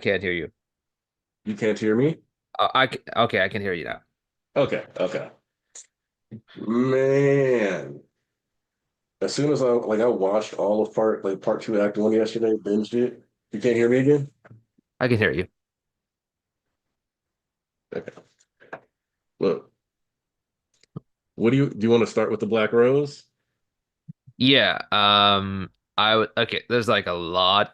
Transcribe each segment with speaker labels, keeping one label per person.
Speaker 1: can't hear you.
Speaker 2: You can't hear me?
Speaker 1: Okay, I can hear you now.
Speaker 2: Okay, okay. Man, as soon as I watched all of part two, act one yesterday, binged it. You can't hear me again?
Speaker 1: I can hear you.
Speaker 2: Okay. Look, what do you want to start with the Black Rose?
Speaker 1: Yeah. I would. Okay. There's like a lot.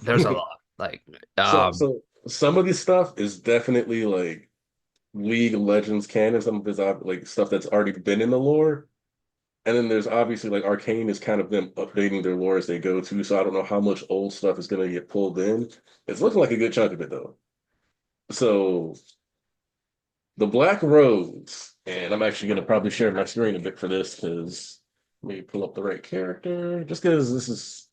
Speaker 1: There's a lot. Like,
Speaker 2: So some of this stuff is definitely like League of Legends canon. Some of it's like stuff that's already been in the lore. And then there's obviously like Arcane is kind of them updating their lore as they go to. So I don't know how much old stuff is gonna get pulled in. It's looking like a good chunk of it though. So the Black Rose, and I'm actually going to probably share my screen a bit for this because let me pull up the right character. Just because this is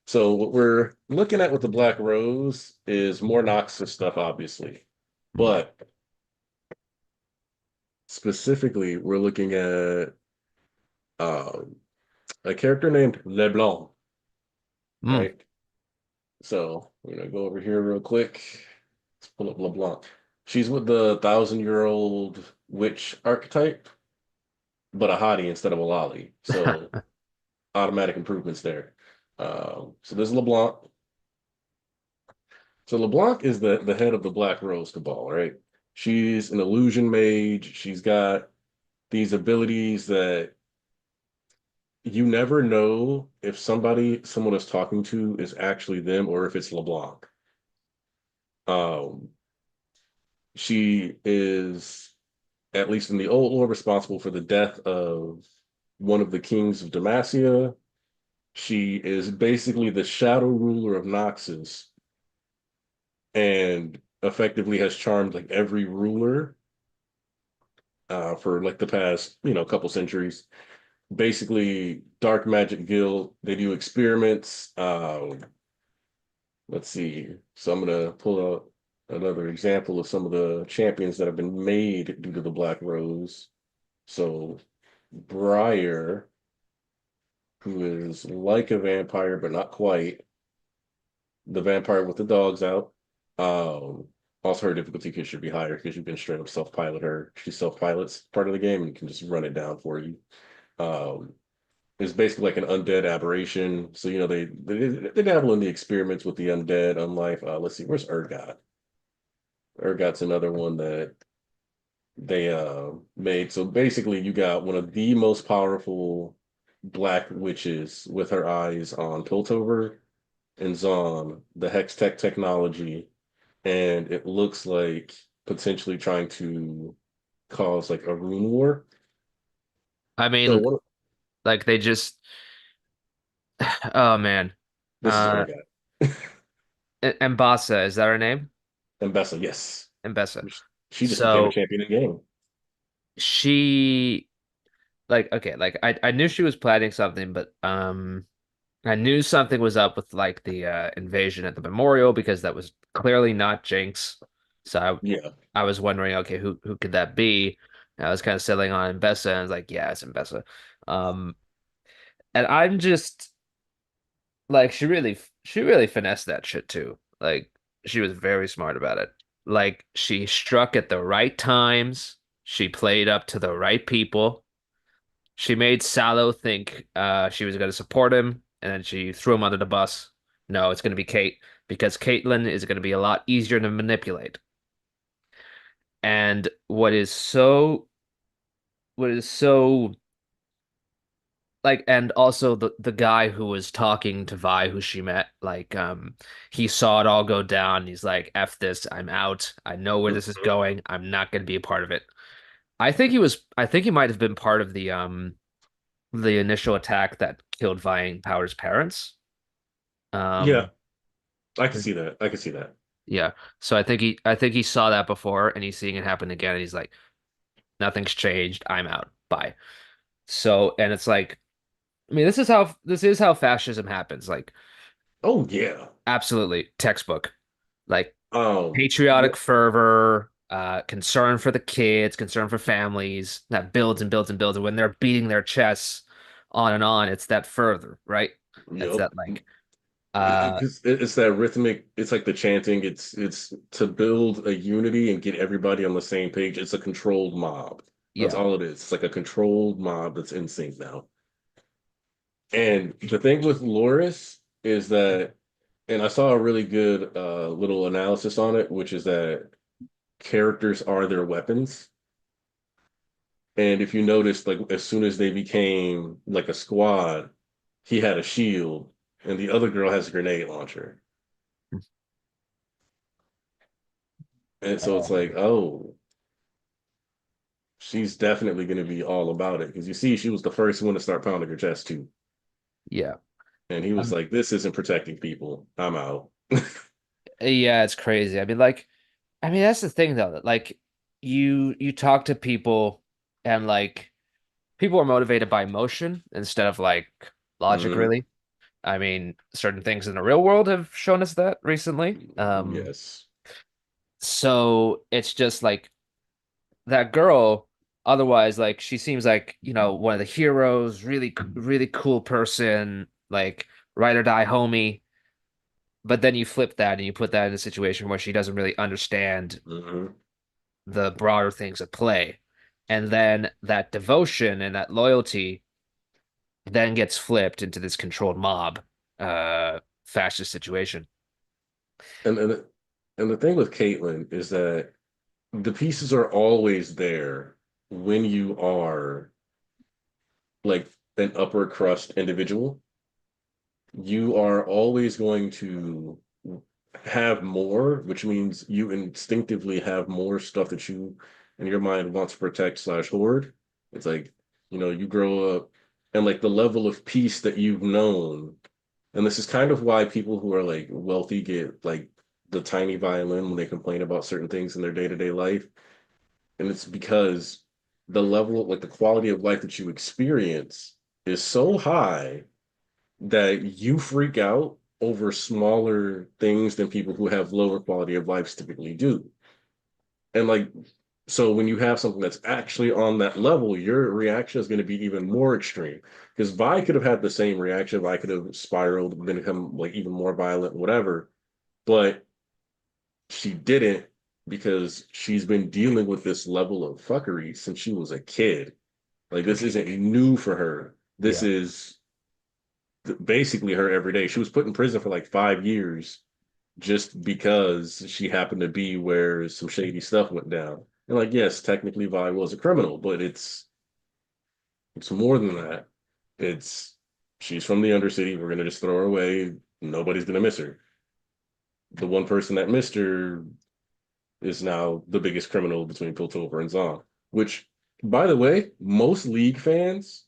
Speaker 2: so what we're looking at with the Black Rose is more Noxus stuff, obviously, but specifically we're looking at um, a character named LeBlanc,
Speaker 1: mm,
Speaker 2: right? So we're gonna go over here real quick. Let's pull up LeBlanc. She's with the thousand-year-old witch archetype, but a hottie instead of a lolly. So automatic improvements there. So there's LeBlanc. So LeBlanc is the head of the Black Rose Cabal, right? She's an illusion mage. She's got these abilities that you never know if someone is talking to is actually them or if it's LeBlanc. Um, she is, at least in the old lore, responsible for the death of one of the kings of Demacia. She is basically the shadow ruler of Noxus and effectively has charmed like every ruler for like the past couple centuries. Basically, dark magic guild. They do experiments. Let's see. So I'm gonna pull out another example of some of the champions that have been made due to the Black Rose. So Briar, who is like a vampire but not quite, the vampire with the dogs out. Um, Also, her difficulty should be higher because you can straight up self-pilot her. She self-pilots part of the game and you can just run it down for you. Um, it's basically like an undead aberration. So they dabble in the experiments with the undead, unlife. Let's see, where's Urgot? Urgot's another one that they made. So basically, you got one of the most powerful black witches with her eyes on Piltover and Zon, the Hex Tech technology, and it looks like potentially trying to cause like a rune war.
Speaker 1: I
Speaker 2: So
Speaker 1: mean,
Speaker 2: what
Speaker 1: like they just. Oh man.
Speaker 2: this is
Speaker 1: Uh,
Speaker 2: Urgot.
Speaker 1: Mbasa, is that her name?
Speaker 2: And Bessa, yes.
Speaker 1: Mbessa.
Speaker 2: She just became a
Speaker 1: So
Speaker 2: champion in the game.
Speaker 1: she, like, okay, like I knew she was planning something, but I knew something was up with like the invasion at the memorial because that was clearly not Jinx. So
Speaker 2: Yeah.
Speaker 1: I was wondering, okay, who could that be? And I was kind of settling on Mbessa, and I was like, yeah, it's Mbessa. Um, and I'm just like, she really finessed that shit too. Like, she was very smart about it. Like, she struck at the right times. She played up to the right people. She made Salo think she was going to support him, and then she threw him under the bus. No, it's going to be Kate because Caitlyn is going to be a lot easier to manipulate. And what is so like, and also the guy who was talking to Vi, who she met, like, he saw it all go down. He's like, F this, I'm out. I know where this is
Speaker 2: Mhm.
Speaker 1: going. I'm not going to be a part of it. I think he might have been part of the initial attack that killed Vi Power's parents.
Speaker 2: Yeah,
Speaker 1: Um,
Speaker 2: I can see that. I can see that.
Speaker 1: yeah. So I think he saw that before and he's seeing it happen again and he's like, nothing's changed. I'm out. Bye. So, and it's like, I mean, this is how fascism happens. Like,
Speaker 2: Oh yeah.
Speaker 1: absolutely textbook. Like,
Speaker 2: Yeah.
Speaker 1: patriotic fervor, concern for the kids, concern for families that builds and builds and builds. And when they're beating their chests on and on, it's that further, right? That's
Speaker 2: Yep.
Speaker 1: that, like. Uh,
Speaker 2: Because it's that rhythmic, it's like the chanting, it's to build a unity and get everybody on the same page. It's a controlled mob. That's
Speaker 1: yeah,
Speaker 2: all it is. It's like a controlled mob that's in sync now. And the thing with Loris is that, and I saw a really good little analysis on it, which is that characters are their weapons. And if you notice, like as soon as they became like a squad, he had a shield, and the other girl has a grenade launcher. And so it's like, oh, she's definitely going to be all about it because you see, she was the first one to start pounding her chest too,
Speaker 1: yeah.
Speaker 2: and he was
Speaker 1: Um,
Speaker 2: like, "This isn't protecting people. I'm out."
Speaker 1: yeah, it's crazy. I mean that's the thing though, that like you talk to people and like people are motivated by emotion instead of like logic,
Speaker 2: Hmm.
Speaker 1: really. I mean, certain things in the real world have shown us that recently.
Speaker 2: Yes.
Speaker 1: So it's just like that girl, otherwise, like she seems like, one of the heroes, really cool person, like ride or die homie. But then you flip that and you put that in a situation where she doesn't really understand
Speaker 2: Hmm.
Speaker 1: the broader things at play. And then that devotion and that loyalty then gets flipped into this controlled mob fascist situation.
Speaker 2: And and the thing with Caitlyn is that the pieces are always there when you are like an upper crust individual. You are always going to have more, which means you instinctively have more stuff that you in your mind wants to protect slash hoard. It's like, you grow up and like the level of peace that you've known. And this is kind of why people who are like wealthy get like the tiny violin when they complain about certain things in their day-to-day life. And it's because the level, like the quality of life that you experience is so high that you freak out over smaller things than people who have lower quality of lives typically do. And like, so when you have something that's actually on that level, your reaction is going to be even more extreme. Because Vi could have had the same reaction. Vi could have spiraled, become like even more violent, whatever. But she didn't because she's been dealing with this level of fuckery since she was a kid. Like this isn't new for her. This
Speaker 1: Yeah.
Speaker 2: is basically her every day. She was put in prison for like 5 years just because she happened to be where some shady stuff went down. And like, yes, technically Vi was a criminal, but it's more than that. It's she's from the Undercity. We're gonna just throw her away. Nobody's gonna miss her. The one person that missed her is now the biggest criminal between Piltover and Zahn. Which, by the way, most League fans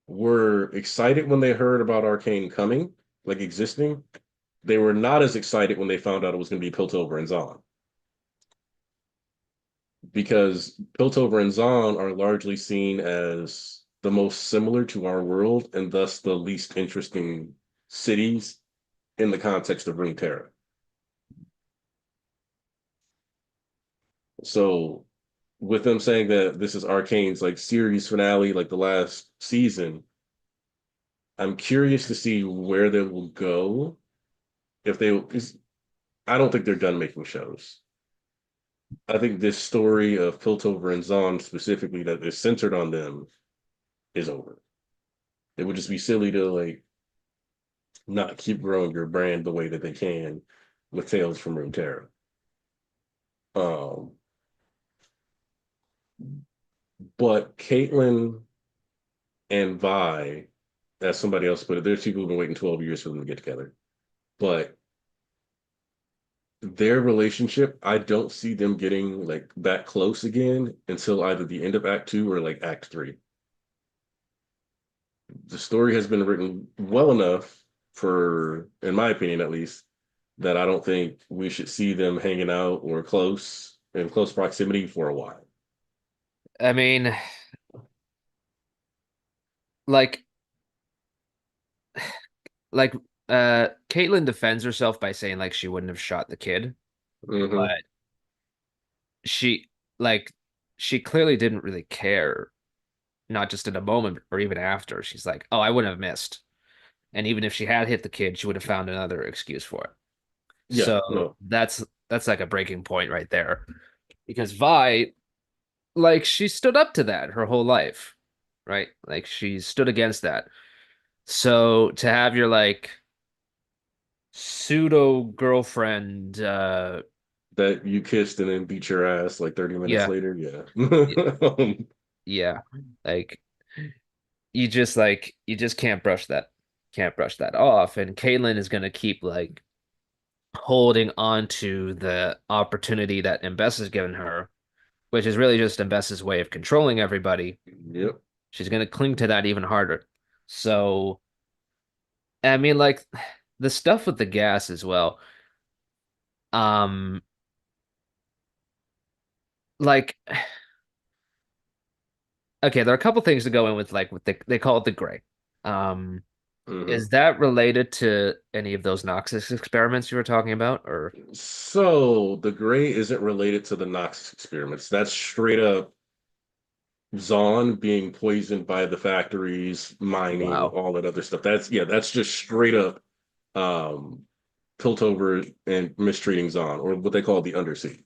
Speaker 2: were excited when they heard about Arcane coming, like existing. They were not as excited when they found out it was going to be Piltover and Zahn because Piltover and Zahn are largely seen as the most similar to our world and thus the least interesting cities in the context of Runeterra. So with them saying that this is Arcane's like series finale, like the last season, I'm curious to see where they will go. If they, 'cause I don't think they're done making shows. I think this story of Piltover and Zahn specifically that is centered on them is over. It would just be silly to like not keep growing your brand the way that they can with Tales from Runeterra. Um, but Caitlyn and Vi, as somebody else put it, there's people who've been waiting 12 years for them to get together. But their relationship, I don't see them getting like that close again until either the end of Act Two or like Act Three. The story has been written well enough for, in my opinion at least, that I don't think we should see them hanging out or close in close proximity for a while.
Speaker 1: I mean, like like Caitlyn defends herself by saying like she wouldn't have shot the kid,
Speaker 2: Hmm.
Speaker 1: but she like she clearly didn't really care, not just in a moment or even after. She's like, "Oh, I wouldn't have missed." And even if she had hit the kid, she would have found another excuse for it.
Speaker 2: Yeah,
Speaker 1: So
Speaker 2: no,
Speaker 1: that's like a breaking point right there. Because Vi, like she stood up to that her whole life, right? Like she stood against that. So to have your like pseudo girlfriend,
Speaker 2: that you kissed and then beat your ass like 30 minutes
Speaker 1: yeah,
Speaker 2: later. Yeah.
Speaker 1: yeah, like you just can't brush that off. And Caitlyn is gonna keep like holding on to the opportunity that Mbess has given her, which is really just Mbess's way of controlling everybody.
Speaker 2: Yep.
Speaker 1: She's gonna cling to that even harder. So I mean, like the stuff with the gas as well. Um, like okay, there are a couple things to go in with like they call it the gray. Um,
Speaker 2: Hmm.
Speaker 1: is that related to any of those Noxus experiments you were talking about, or
Speaker 2: So the gray isn't related to the Nox experiments. That's straight up Zahn being poisoned by the factories, mining,
Speaker 1: wow?
Speaker 2: all that other stuff. That's yeah, that's just straight up um Piltover and mistreating Zahn, or what they call the Undersea.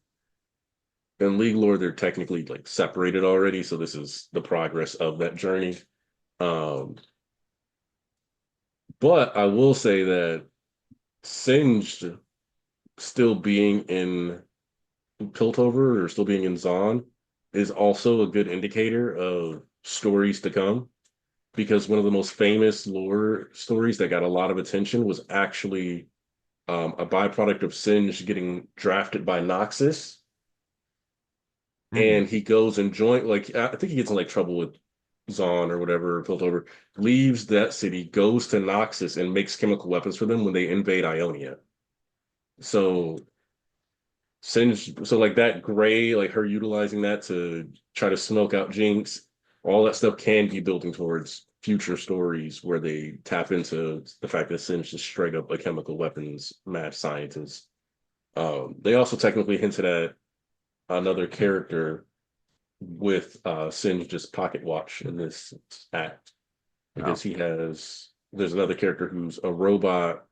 Speaker 2: In League lore, they're technically like separated already, so this is the progress of that journey. Um, but I will say that Singed still being in Piltover or still being in Zahn is also a good indicator of stories to come, because one of the most famous lore stories that got a lot of attention was actually a byproduct of Singe getting drafted by Noxus,
Speaker 1: Hmm.
Speaker 2: and he goes and join like I think he gets in like trouble with Zahn or whatever, Piltover, leaves that city, goes to Noxus and makes chemical weapons for them when they invade Ionia. So Singe, so like that gray, like her utilizing that to try to smoke out Jinx, all that stuff can be building towards future stories where they tap into the fact that Singe is straight up a chemical weapons mad scientist. They also technically hinted at another character with Singe just pocket watch in this act,
Speaker 1: Oh,
Speaker 2: because there's another character who's a robot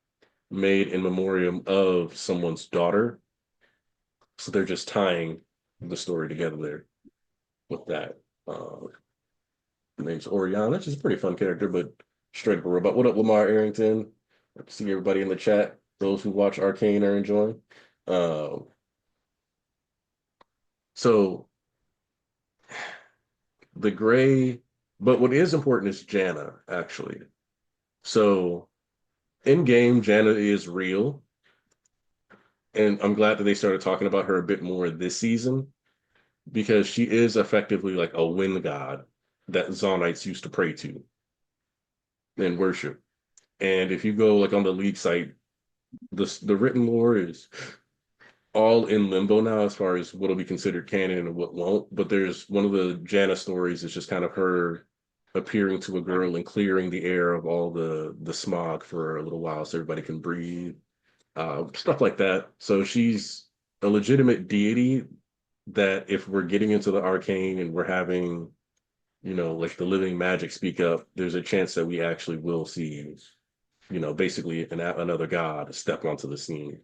Speaker 2: made in memoriam of someone's daughter. So they're just tying the story together there with that. Uh, the name's Oriana, which is a pretty fun character, but straight up a robot. What up, Lamar Arrington? I see everybody in the chat. Those who watch Arcane are enjoying. Um, so the gray, but what is important is Janna, actually. So in game, Janna is real, and I'm glad that they started talking about her a bit more this season, because she is effectively like a wind god that Zonites used to pray to and worship. And if you go like on the league site, the written lore is all in limbo now as far as what'll be considered canon and what won't. But there's one of the Janna stories is just kind of her appearing to a girl and clearing the air of all the smog for a little while so everybody can breathe, stuff like that. So she's a legitimate deity that if we're getting into the arcane and we're having, like the living magic speak up, there's a chance that we actually will see, basically another god step onto the scene.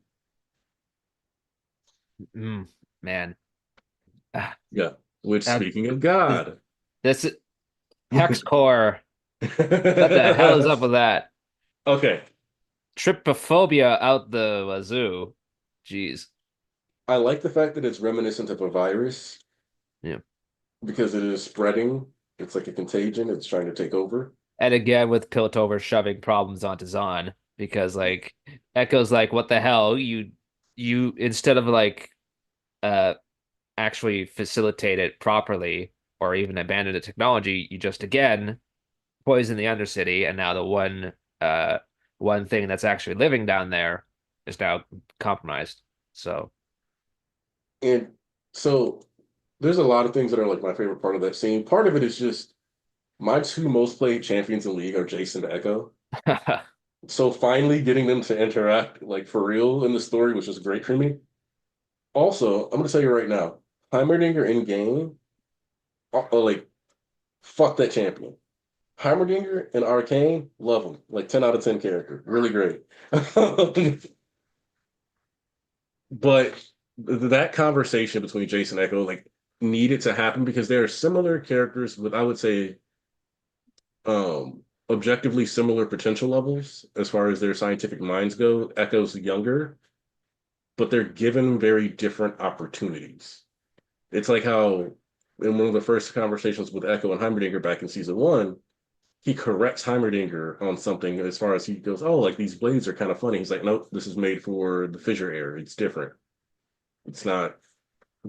Speaker 1: mm, man. Ah,
Speaker 2: Yeah. Which,
Speaker 1: that
Speaker 2: speaking of
Speaker 1: this,
Speaker 2: God,
Speaker 1: this hex core. What the hell is up with that?
Speaker 2: okay.
Speaker 1: Trypophobia out the wazoo. Jeez.
Speaker 2: I like the fact that it's reminiscent of a virus
Speaker 1: Yeah.
Speaker 2: because it is spreading. It's like a contagion. It's trying to take over.
Speaker 1: And again with Piltover shoving problems onto Zahn because like Echo's like, what the hell? You instead of like uh actually facilitate it properly or even abandon the technology, you just again poison the Undercity, and now the uh one thing that's actually living down there is now compromised. So
Speaker 2: And so there's a lot of things that are like my favorite part of that scene. Part of it is just my two most played champions in League are Jason and Echo. So finally getting them to interact like for real in the story was just great for me. Also, I'm gonna tell you right now, Heimerdinger in game, like fuck that champion. Heimerdinger and Arcane, love him. Like 10 out of 10 character. Really great. But that conversation between Jason and Echo like needed to happen because they are similar characters with I would say objectively similar potential levels as far as their scientific minds go. Echo's younger, but they're given very different opportunities. It's like how in one of the first conversations with Echo and Heimerdinger back in season one, he corrects Heimerdinger on something as far as he goes, oh, like these blades are kind of funny. He's like, nope, this is made for the fissure air. It's different. It's not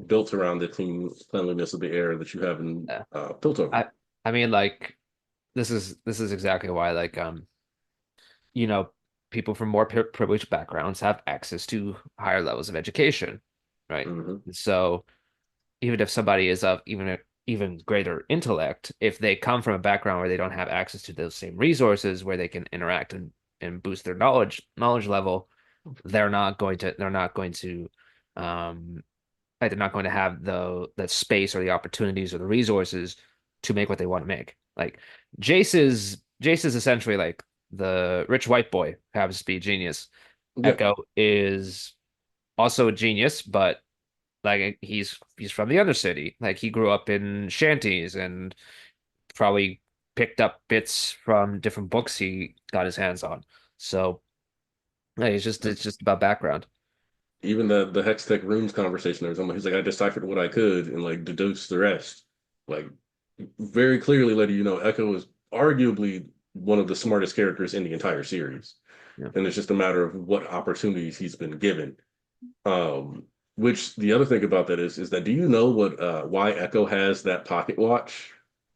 Speaker 2: built around the cleanliness of the air that you have in
Speaker 1: Yeah.
Speaker 2: Piltover.
Speaker 1: I I mean like this is exactly why like you know people from more privileged backgrounds have access to higher levels of education, right?
Speaker 2: Mm-hmm.
Speaker 1: And so even if somebody is of even greater intellect, if they come from a background where they don't have access to those same resources where they can interact and boost their knowledge level, they're not going to um like they're not going to have the space or the opportunities or the resources to make what they want to make. Like Jace is essentially like the rich white boy who happens to be a genius.
Speaker 2: Yeah,
Speaker 1: Echo is also a genius, but like he's from the Undercity. Like he grew up in shanties and probably picked up bits from different books he got his hands on. So like, it's just about background.
Speaker 2: even the Hextech runes conversation there was he's like, I deciphered what I could and like deduced the rest. Like very clearly letting you know Echo is arguably one of the smartest characters in the entire series.
Speaker 1: Yeah.
Speaker 2: And it's just a matter of what opportunities he's been given. Um, which the other thing about that is that do you know what why Echo has that pocket watch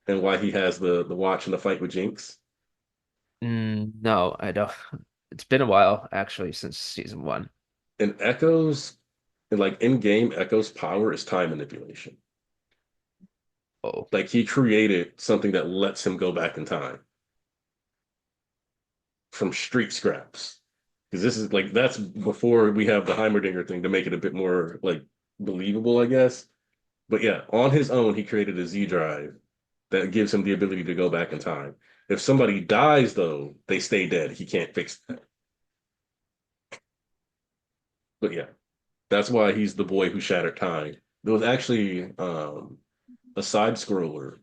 Speaker 2: and why he has the watch in the fight with Jinx?
Speaker 1: No, I don't. It's been a while actually since season one.
Speaker 2: And Echo's like in game, Echo's power is time manipulation.
Speaker 1: Oh.
Speaker 2: Like he created something that lets him go back in time from street scraps. Because this is like that's before we have the Heimerdinger thing to make it a bit more like believable, I guess. But yeah, on his own, he created a Z drive that gives him the ability to go back in time. If somebody dies, though, they stay dead. He can't fix that. But yeah, that's why he's the boy who shattered time. There was actually a side scroller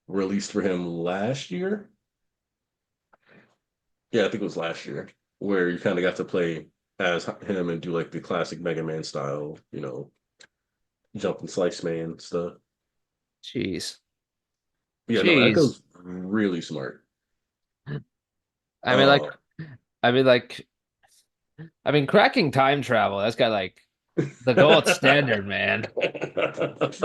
Speaker 2: released for him last year. Yeah, I think it was last year, where you kind of got to play as him and do like the classic Mega Man style, jump and slice man stuff.
Speaker 1: Jeez.
Speaker 2: Yeah, no,
Speaker 1: Jeez.
Speaker 2: Echo's really smart.
Speaker 1: I mean like
Speaker 2: Uh,
Speaker 1: I mean like I mean cracking time travel, that's got like the gold standard, man.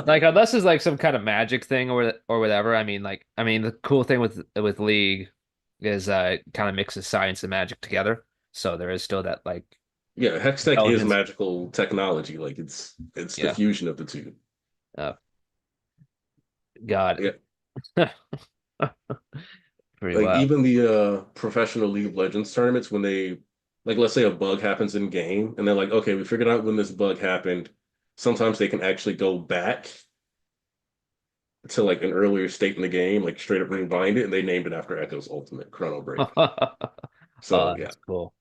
Speaker 1: Like unless it's like some kind of magic thing or whatever. I mean the cool thing with League is it kind of mixes science and magic together. So there is still that like
Speaker 2: Yeah, Hextech is
Speaker 1: intelligence.
Speaker 2: magical technology. Like it's the
Speaker 1: Yeah.
Speaker 2: fusion of the two.
Speaker 1: Oh God.
Speaker 2: Yeah,
Speaker 1: Pretty
Speaker 2: like
Speaker 1: wild.
Speaker 2: even the professional League of Legends tournaments when they like let's say a bug happens in game and they're like, okay, we figured out when this bug happened. Sometimes they can actually go back to like an earlier state in the game, like straight up rewind it, and they named it after Echo's ultimate Chrono Break. So
Speaker 1: Oh,
Speaker 2: yeah.
Speaker 1: that's cool.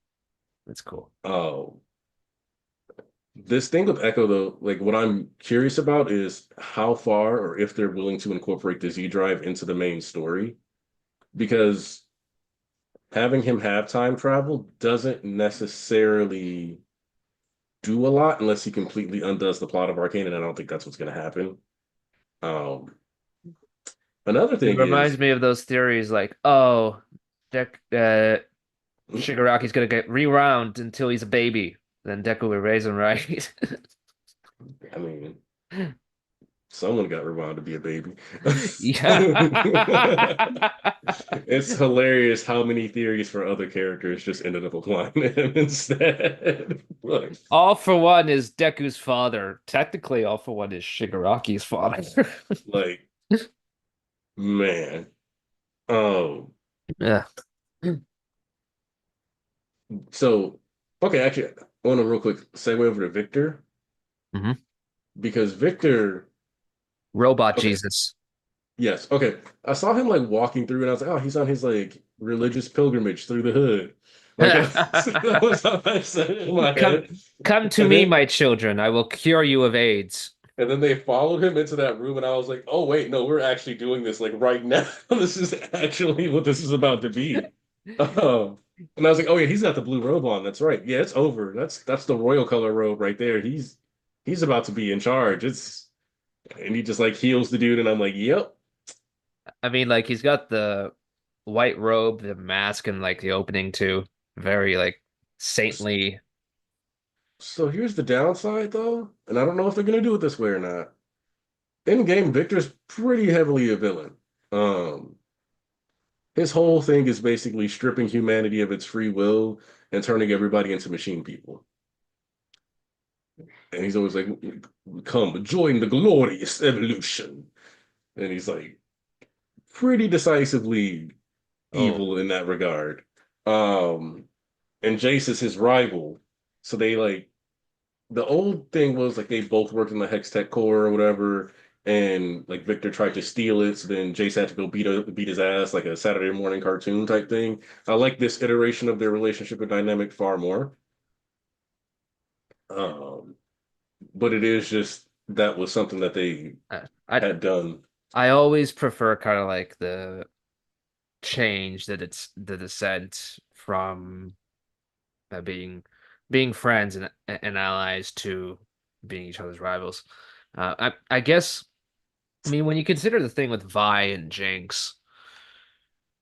Speaker 1: That's cool.
Speaker 2: Oh, this thing with Echo though, like what I'm curious about is how far or if they're willing to incorporate the Z drive into the main story because having him have time travel doesn't necessarily do a lot unless he completely undoes the plot of Arcane, and I don't think that's what's going to happen. Um, another
Speaker 1: It
Speaker 2: thing
Speaker 1: reminds
Speaker 2: is,
Speaker 1: me of those theories like, oh, Dek Shigaraki's gonna get rewound until he's a baby. Then Deku will raise him right.
Speaker 2: I mean, someone got rewound to be a baby.
Speaker 1: Yeah.
Speaker 2: It's hilarious how many theories for other characters just ended up applying to him instead. Like,
Speaker 1: All for One is Deku's father. Technically, All for One is Shigaraki's father.
Speaker 2: like man. Oh,
Speaker 1: Yeah.
Speaker 2: so okay, actually, I want to real quick segue over to Victor
Speaker 1: Hmm.
Speaker 2: because Victor,
Speaker 1: Robot
Speaker 2: okay,
Speaker 1: Jesus.
Speaker 2: Yes. Okay. I saw him like walking through, and I was like, oh, he's on his like religious pilgrimage through the hood. Like that was how I said it in my
Speaker 1: Come,
Speaker 2: head.
Speaker 1: come to
Speaker 2: And
Speaker 1: me,
Speaker 2: then
Speaker 1: my children. I will cure you of AIDS.
Speaker 2: and then they followed him into that room, and I was like, oh wait, no, we're actually doing this like right now. This is actually what this is about to be. And I was like, oh yeah, he's got the blue robe on. That's right. Yeah, it's over. That's the royal color robe right there. He's about to be in charge. It's and he just like heals the dude, and I'm like, yep.
Speaker 1: I mean, like he's got the white robe, the mask, and like the opening too. Very like saintly.
Speaker 2: So here's the downside though, and I don't know if they're gonna do it this way or not. In game, Victor's pretty heavily a villain. Um, his whole thing is basically stripping humanity of its free will and turning everybody into machine people. And he's always like, "Come, join the glorious evolution." And he's like pretty decisively
Speaker 1: Oh,
Speaker 2: evil in that regard. Um, and Jace is his rival, so they like the old thing was like they both worked in the Hex Tech Core or whatever, and like Victor tried to steal it, so then Jace had to go beat his ass like a Saturday morning cartoon type thing. I like this iteration of their relationship and dynamic far more. Um, but it is just that was something that they
Speaker 1: I
Speaker 2: had done.
Speaker 1: I always prefer kind of like the change that it's the descent from being friends and allies to being each other's rivals. I guess I mean when you consider the thing with Vi and Jinx,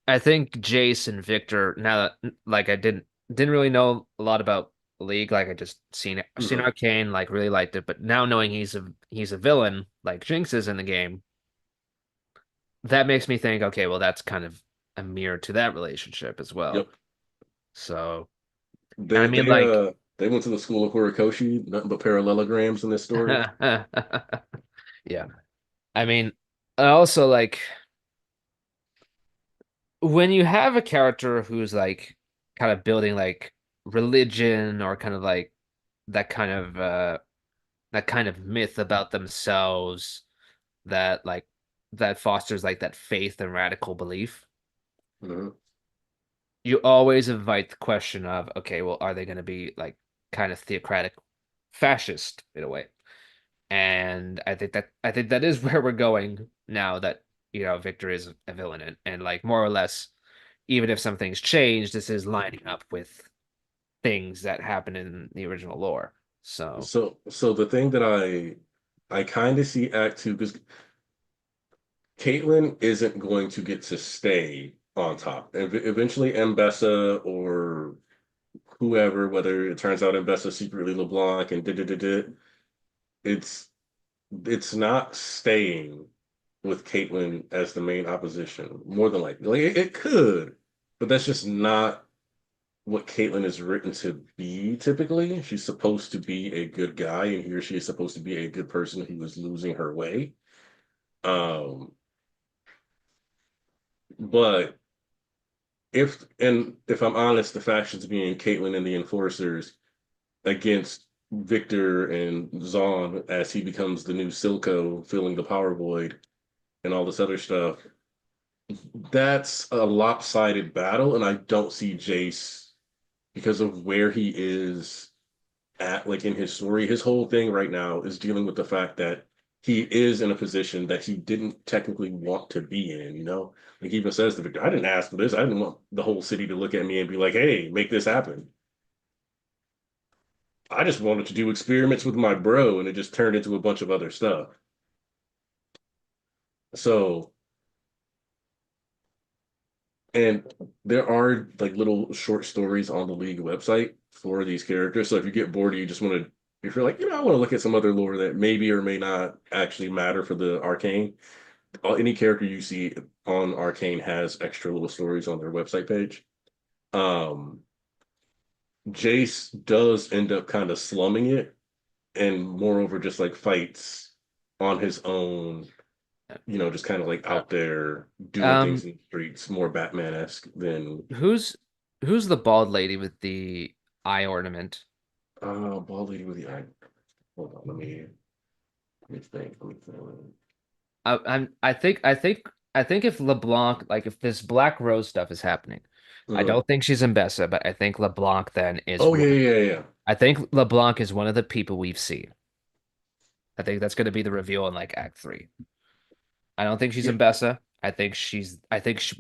Speaker 1: I think Jace and Victor now that like I didn't really know a lot about League, like I just seen
Speaker 2: Mhm.
Speaker 1: Arcane, like really liked it, but now knowing he's a villain like Jinx is in the game, that makes me think, okay, well that's kind of a mirror to that relationship as well.
Speaker 2: Yep.
Speaker 1: So, and I
Speaker 2: They
Speaker 1: mean
Speaker 2: they
Speaker 1: like
Speaker 2: uh they went to the school of Horikoshi, nothing but parallelograms in this story.
Speaker 1: yeah. I mean, I also like when you have a character who's like kind of building like religion or kind of like that kind of that kind of myth about themselves that like that fosters like that faith and radical belief.
Speaker 2: Mhm.
Speaker 1: You always invite the question of, okay, well, are they going to be like kind of theocratic fascist in a way? And I think that is where we're going now that Victor is a villain and like more or less, even if some things change, this is lining up with things that happen in the original lore. So
Speaker 2: So the thing that I kind of see Act Two because Caitlyn isn't going to get to stay on top. Eventually, Mbessa or whoever, whether it turns out Mbessa secretly LeBlanc and did, it's it's not staying with Caitlyn as the main opposition. More than likely, like it could, but that's just not what Caitlyn is written to be. Typically, she's supposed to be a good guy, and he or she is supposed to be a good person who is losing her way. Um, but if I'm honest, the factions being Caitlyn and the Enforcers against Victor and Zahn as he becomes the new Silco, filling the power void and all this other stuff. That's a lopsided battle, and I don't see Jace because of where he is at, like in his story. His whole thing right now is dealing with the fact that he is in a position that he didn't technically want to be in, you know? Like he even says to Victor, I didn't ask for this. I didn't want the whole city to look at me and be like, hey, make this happen. I just wanted to do experiments with my bro, and it just turned into a bunch of other stuff. So, and there are like little short stories on the league website for these characters. So if you get bored or you just want to, if you're like, I want to look at some other lore that maybe or may not actually matter for the arcane, any character you see on Arcane has extra little stories on their website page. Um, Jace does end up kind of slumming it, and moreover, just like fights on his own, just kind of like
Speaker 1: uh,
Speaker 2: out there doing things
Speaker 1: um
Speaker 2: in the streets, more Batman-esque than
Speaker 1: who's who's the bald lady with the eye ornament?
Speaker 2: Bald Lady with the Eye. Hold on, let me think.
Speaker 1: I think if LeBlanc, like if this Black Rose stuff is happening, I
Speaker 2: Uh,
Speaker 1: don't think she's Mbessa, but I think LeBlanc then is
Speaker 2: oh yeah,
Speaker 1: one.
Speaker 2: yeah, yeah, yeah.
Speaker 1: I think LeBlanc is one of the people we've seen. I think that's going to be the reveal in like Act 3. I don't think she's
Speaker 2: Yeah,
Speaker 1: Mbessa. I think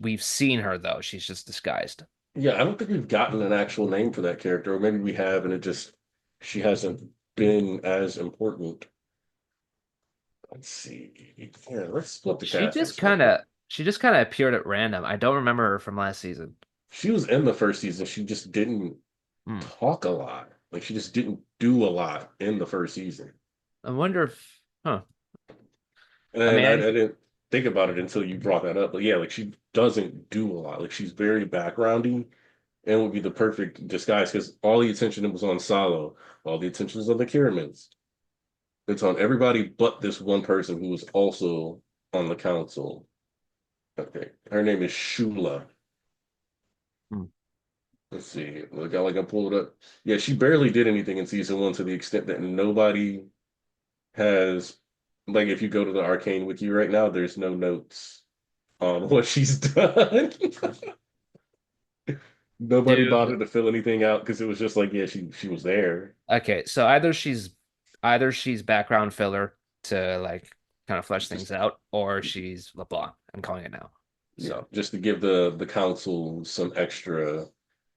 Speaker 1: we've seen her though. She's just disguised.
Speaker 2: yeah. I don't think we've gotten an actual name for that character, or maybe we have, and it just she hasn't been as important. Let's see. Yeah, let's split the
Speaker 1: She
Speaker 2: castings
Speaker 1: just
Speaker 2: real
Speaker 1: kind
Speaker 2: quick.
Speaker 1: of she just kind of appeared at random. I don't remember her from last season.
Speaker 2: She was in the first season. She just didn't
Speaker 1: Hmm.
Speaker 2: talk a lot. Like she just didn't do a lot in the first season.
Speaker 1: I wonder if, huh? I
Speaker 2: And I
Speaker 1: mean,
Speaker 2: didn't think about it until you brought that up. But yeah, like she doesn't do a lot. Like she's very backgroundy and would be the perfect disguise because all the attention was on Salo, all the attention is on the Kiramans. It's on everybody but this one person who was also on the council. Okay, her name is Shula.
Speaker 1: hmm.
Speaker 2: Let's see. Like I pulled it up. Yeah, she barely did anything in season one to the extent that nobody has. Like, if you go to the Arcane wiki right now, there's no notes on what she's done. Nobody
Speaker 1: Do
Speaker 2: bothered to fill anything out because it was just like, yeah, she was there.
Speaker 1: okay, so either she's background filler to like kind of flesh things
Speaker 2: Just
Speaker 1: out, or she's LeBlanc. I'm calling it now.
Speaker 2: yeah,
Speaker 1: So
Speaker 2: just to give the council some extra.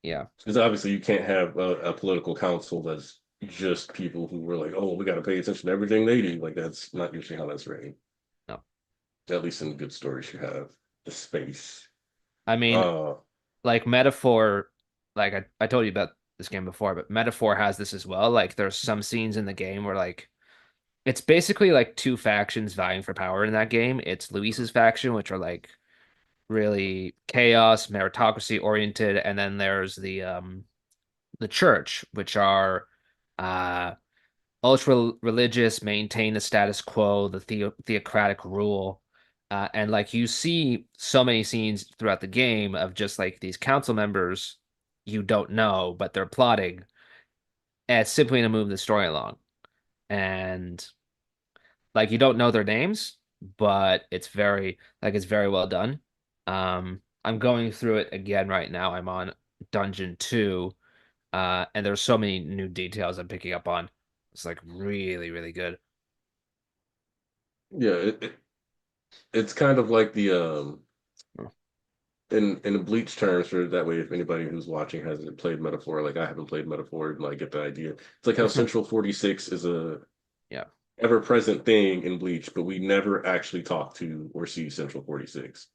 Speaker 1: yeah,
Speaker 2: Because obviously you can't have a political council that's just people who were like, oh, we got to pay attention to everything they do. Like that's not usually how that's written.
Speaker 1: no.
Speaker 2: At least in the good stories you have the space.
Speaker 1: I mean,
Speaker 2: Uh,
Speaker 1: like metaphor, like I told you about this game before, but metaphor has this as well. Like there's some scenes in the game where like it's basically like two factions vying for power in that game. It's Luis's faction, which are like really chaos, meritocracy oriented, and then there's the church, which are uh ultra religious, maintain the status quo, the theocratic rule. And like you see so many scenes throughout the game of just like these council members you don't know, but they're plotting as simply to move the story along. And like you don't know their names, but it's very well done. I'm going through it again right now. I'm on Dungeon 2, and there's so many new details I'm picking up on. It's like really, really good.
Speaker 2: yeah, it's kind of like the in Bleach terms for that way. If anybody who's watching hasn't played Metaphor, like I haven't played Metaphor, and I get the idea. It's like how Central 46 is a
Speaker 1: Yeah,
Speaker 2: ever present thing in Bleach, but we never actually talk to or see Central 46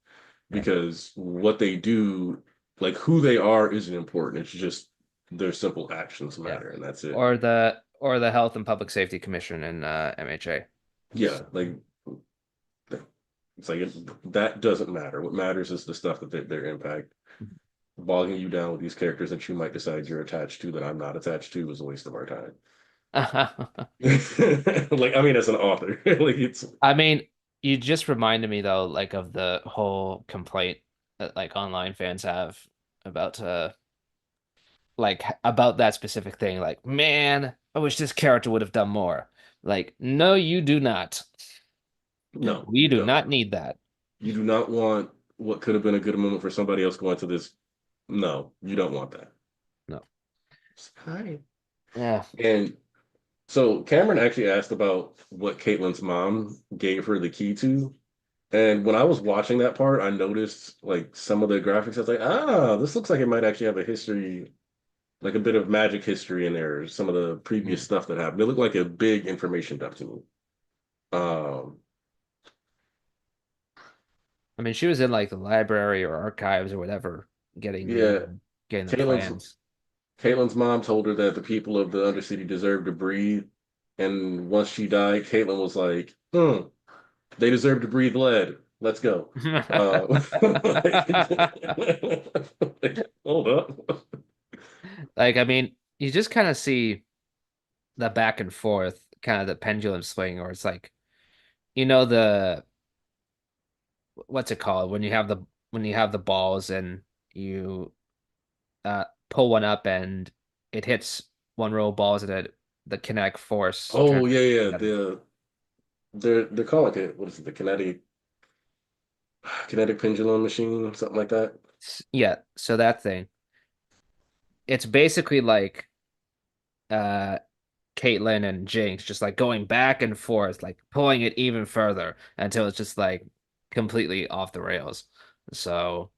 Speaker 1: yeah,
Speaker 2: because what they do, like who they are, isn't important. It's just their simple actions
Speaker 1: yeah.
Speaker 2: matter, and that's it.
Speaker 1: Or the Health and Public Safety Commission in MHA.
Speaker 2: Yeah, like it's like that doesn't matter. What matters is the stuff that their impact. Bogging you down with these characters that you might decide you're attached to that I'm not attached to is a waste of our time. Like, I mean, as an author, like it's
Speaker 1: I mean, you just reminded me though, like of the whole complaint that like online fans have about about that specific thing. Like, man, I wish this character would have done more. Like, no, you do not.
Speaker 2: no,
Speaker 1: We
Speaker 2: you
Speaker 1: do
Speaker 2: don't.
Speaker 1: not need that.
Speaker 2: You do not want what could have been a good moment for somebody else going to this. No, you don't want that.
Speaker 1: No.
Speaker 2: Hi.
Speaker 1: Yeah.
Speaker 2: And so Cameron actually asked about what Caitlyn's mom gave her the key to. And when I was watching that part, I noticed like some of the graphics. I was like, ah, this looks like it might actually have a history, like a bit of magic history in there. Some of the previous
Speaker 1: Hmm.
Speaker 2: stuff that happened. It looked like a big information dump to me. Um,
Speaker 1: I mean, she was in like the library or archives or whatever, getting
Speaker 2: yeah,
Speaker 1: getting the
Speaker 2: Caitlyn's
Speaker 1: plans.
Speaker 2: Caitlyn's mom told her that the people of the Undercity deserve to breathe. And once she died, Caitlyn was like, they deserve to breathe lead. Let's go. Hold up.
Speaker 1: Like, I mean, you just kind of see the back and forth, kind of the pendulum swing, or it's like, the what's it called when you have the balls and you pull one up and it hits one row of balls and the kinetic force
Speaker 2: Oh
Speaker 1: turns
Speaker 2: yeah, yeah.
Speaker 1: the other.
Speaker 2: They're called like a, what is it, the kinetic pendulum machine, something like that.
Speaker 1: Yeah, so that thing. It's basically like uh Caitlyn and Jinx just like going back and forth, like pulling it even further until it's just like completely off the rails. So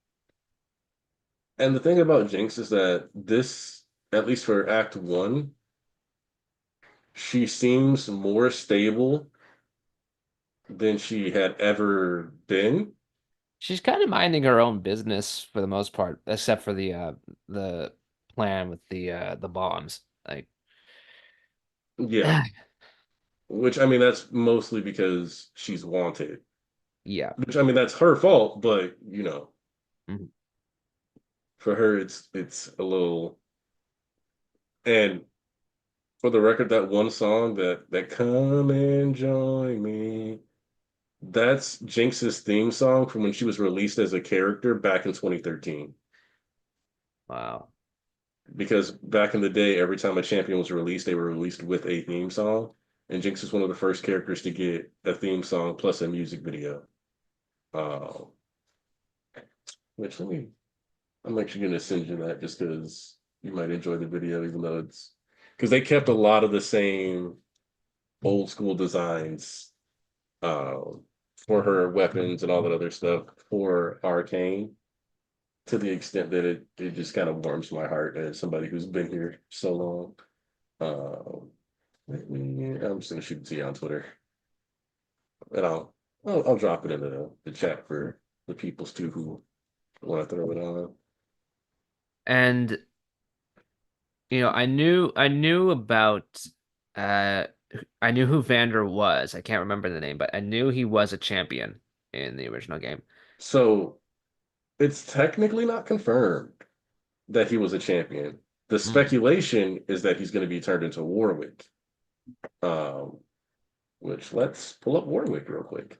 Speaker 2: And the thing about Jinx is that this, at least for Act One, she seems more stable than she had ever been.
Speaker 1: she's kind of minding her own business for the most part, except for the plan with the bombs. Like
Speaker 2: Yeah, which I mean that's mostly because she's wanted.
Speaker 1: yeah.
Speaker 2: Which I mean that's her fault, but you know,
Speaker 1: Mhm.
Speaker 2: for her it's a little. And for the record, that one song that come and join me, that's Jinx's theme song from when she was released as a character back in 2013.
Speaker 1: Wow.
Speaker 2: Because back in the day, every time a champion was released, they were released with a theme song. And Jinx is one of the first characters to get a theme song plus a music video. Uh, which I'm actually gonna send you that just because you might enjoy the video, even though it's because they kept a lot of the same old school designs for her weapons and all that other stuff for Arcane to the extent that it just kind of warms my heart as somebody who's been here so long. Um, I'm just gonna shoot it to you on Twitter, and I'll drop it in the chat for the peoples too who want to throw it on.
Speaker 1: And I knew about uh I knew who Vander was. I can't remember the name, but I knew he was a champion in the original game.
Speaker 2: So it's technically not confirmed that he was a champion. The
Speaker 1: Mm,
Speaker 2: speculation is that he's going to be turned into Warwick. Um, which let's pull up Warwick real quick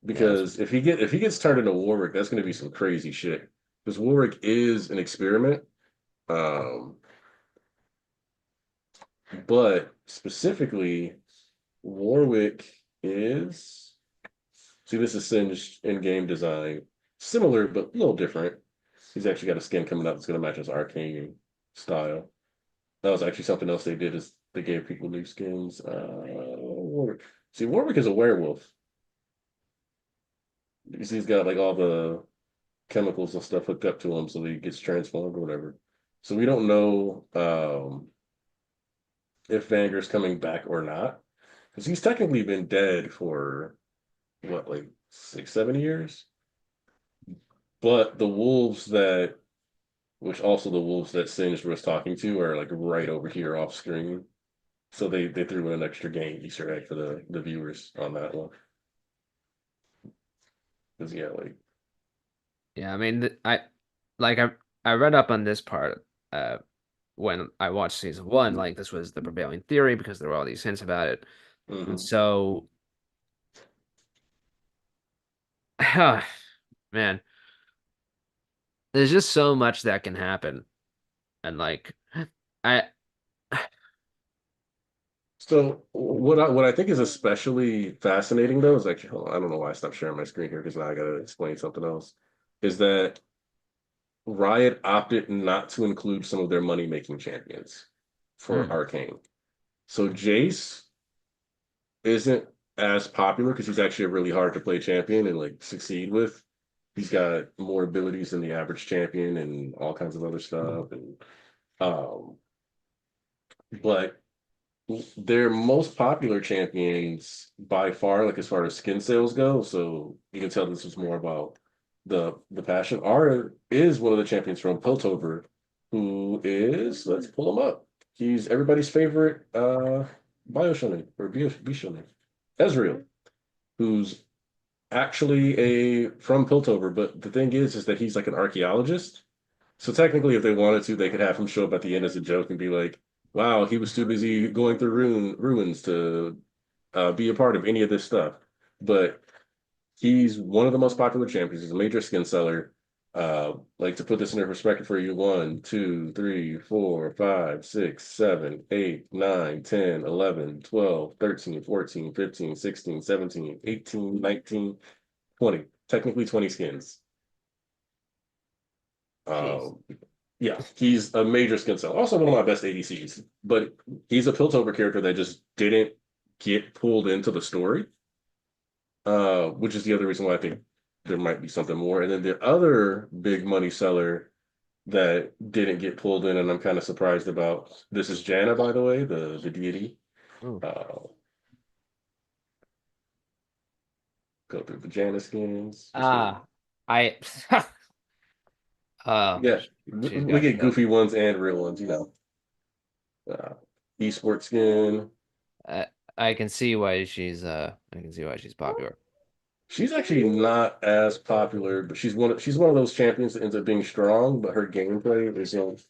Speaker 1: yeah,
Speaker 2: because if he gets turned into Warwick, that's going to be some crazy shit. Because Warwick is an experiment, um, but specifically Warwick is see this is Singed in game design, similar but a little different. He's actually got a skin coming out that's going to match his arcane style. That was actually something else they did is they gave people new skins. Warwick. See, Warwick is a werewolf. You see, he's got like all the chemicals and stuff hooked up to him, so he gets transformed or whatever. So we don't know if Vanger's coming back or not, because he's technically been dead for what, like 6, 7 years. But the wolves that, which also the wolves that Singed was talking to, are like right over here off screen. So they threw in an extra game Easter egg for the viewers on that one. Because yeah, like
Speaker 1: yeah. I mean, I read up on this part when I watched season one. Like this was the prevailing theory because there were all these hints about it, and
Speaker 2: mhm.
Speaker 1: so man, there's just so much that can happen, and like I
Speaker 2: So what I think is especially fascinating though is actually hold on, I don't know why I stopped sharing my screen here because now I gotta explain something else. Is that Riot opted not to include some of their money making champions for
Speaker 1: mm,
Speaker 2: Arcane. So Jace isn't as popular because he's actually a really hard to play champion and like succeed with. He's got more abilities than the average champion and all kinds of other stuff. And um, but their most popular champions by far, like as far as skin sales go, so you can tell this was more about the passion. R is one of the champions from Piltover, who is let's pull him up. He's everybody's favorite bio shonen or B shonen. Ezreal, who's actually a from Piltover, but the thing is that he's like an archaeologist. So technically, if they wanted to, they could have him show up at the end as a joke and be like, "Wow, he was too busy going through ruins to be a part of any of this stuff." But he's one of the most popular champions. He's a major skin seller. Like to put this in perspective for you, 1, 2, 3, 4, 5, 6, 7, 8, 9, 10, 11, 12, 13, 14, 15, 16, 17, 18, 19, 20. Technically 20 skins.
Speaker 1: Jeez.
Speaker 2: Um, yeah, he's a major skin seller. Also one of my best ADCs, but he's a Piltover character that just didn't get pulled into the story, which is the other reason why I think there might be something more. And then the other big money seller that didn't get pulled in, and I'm kind of surprised about. This is Janna, by the way, the deity.
Speaker 1: Ooh.
Speaker 2: Uh, go through the Janna skins. Just go.
Speaker 1: Ah, I.
Speaker 2: Yeah,
Speaker 1: She's
Speaker 2: we
Speaker 1: got
Speaker 2: get
Speaker 1: killed.
Speaker 2: goofy ones and real ones, you know. Uh, Esports skin.
Speaker 1: I, I can see why I can see why she's popular.
Speaker 2: She's actually not as popular, but she's one of those champions that ends up being strong, but her gameplay isn't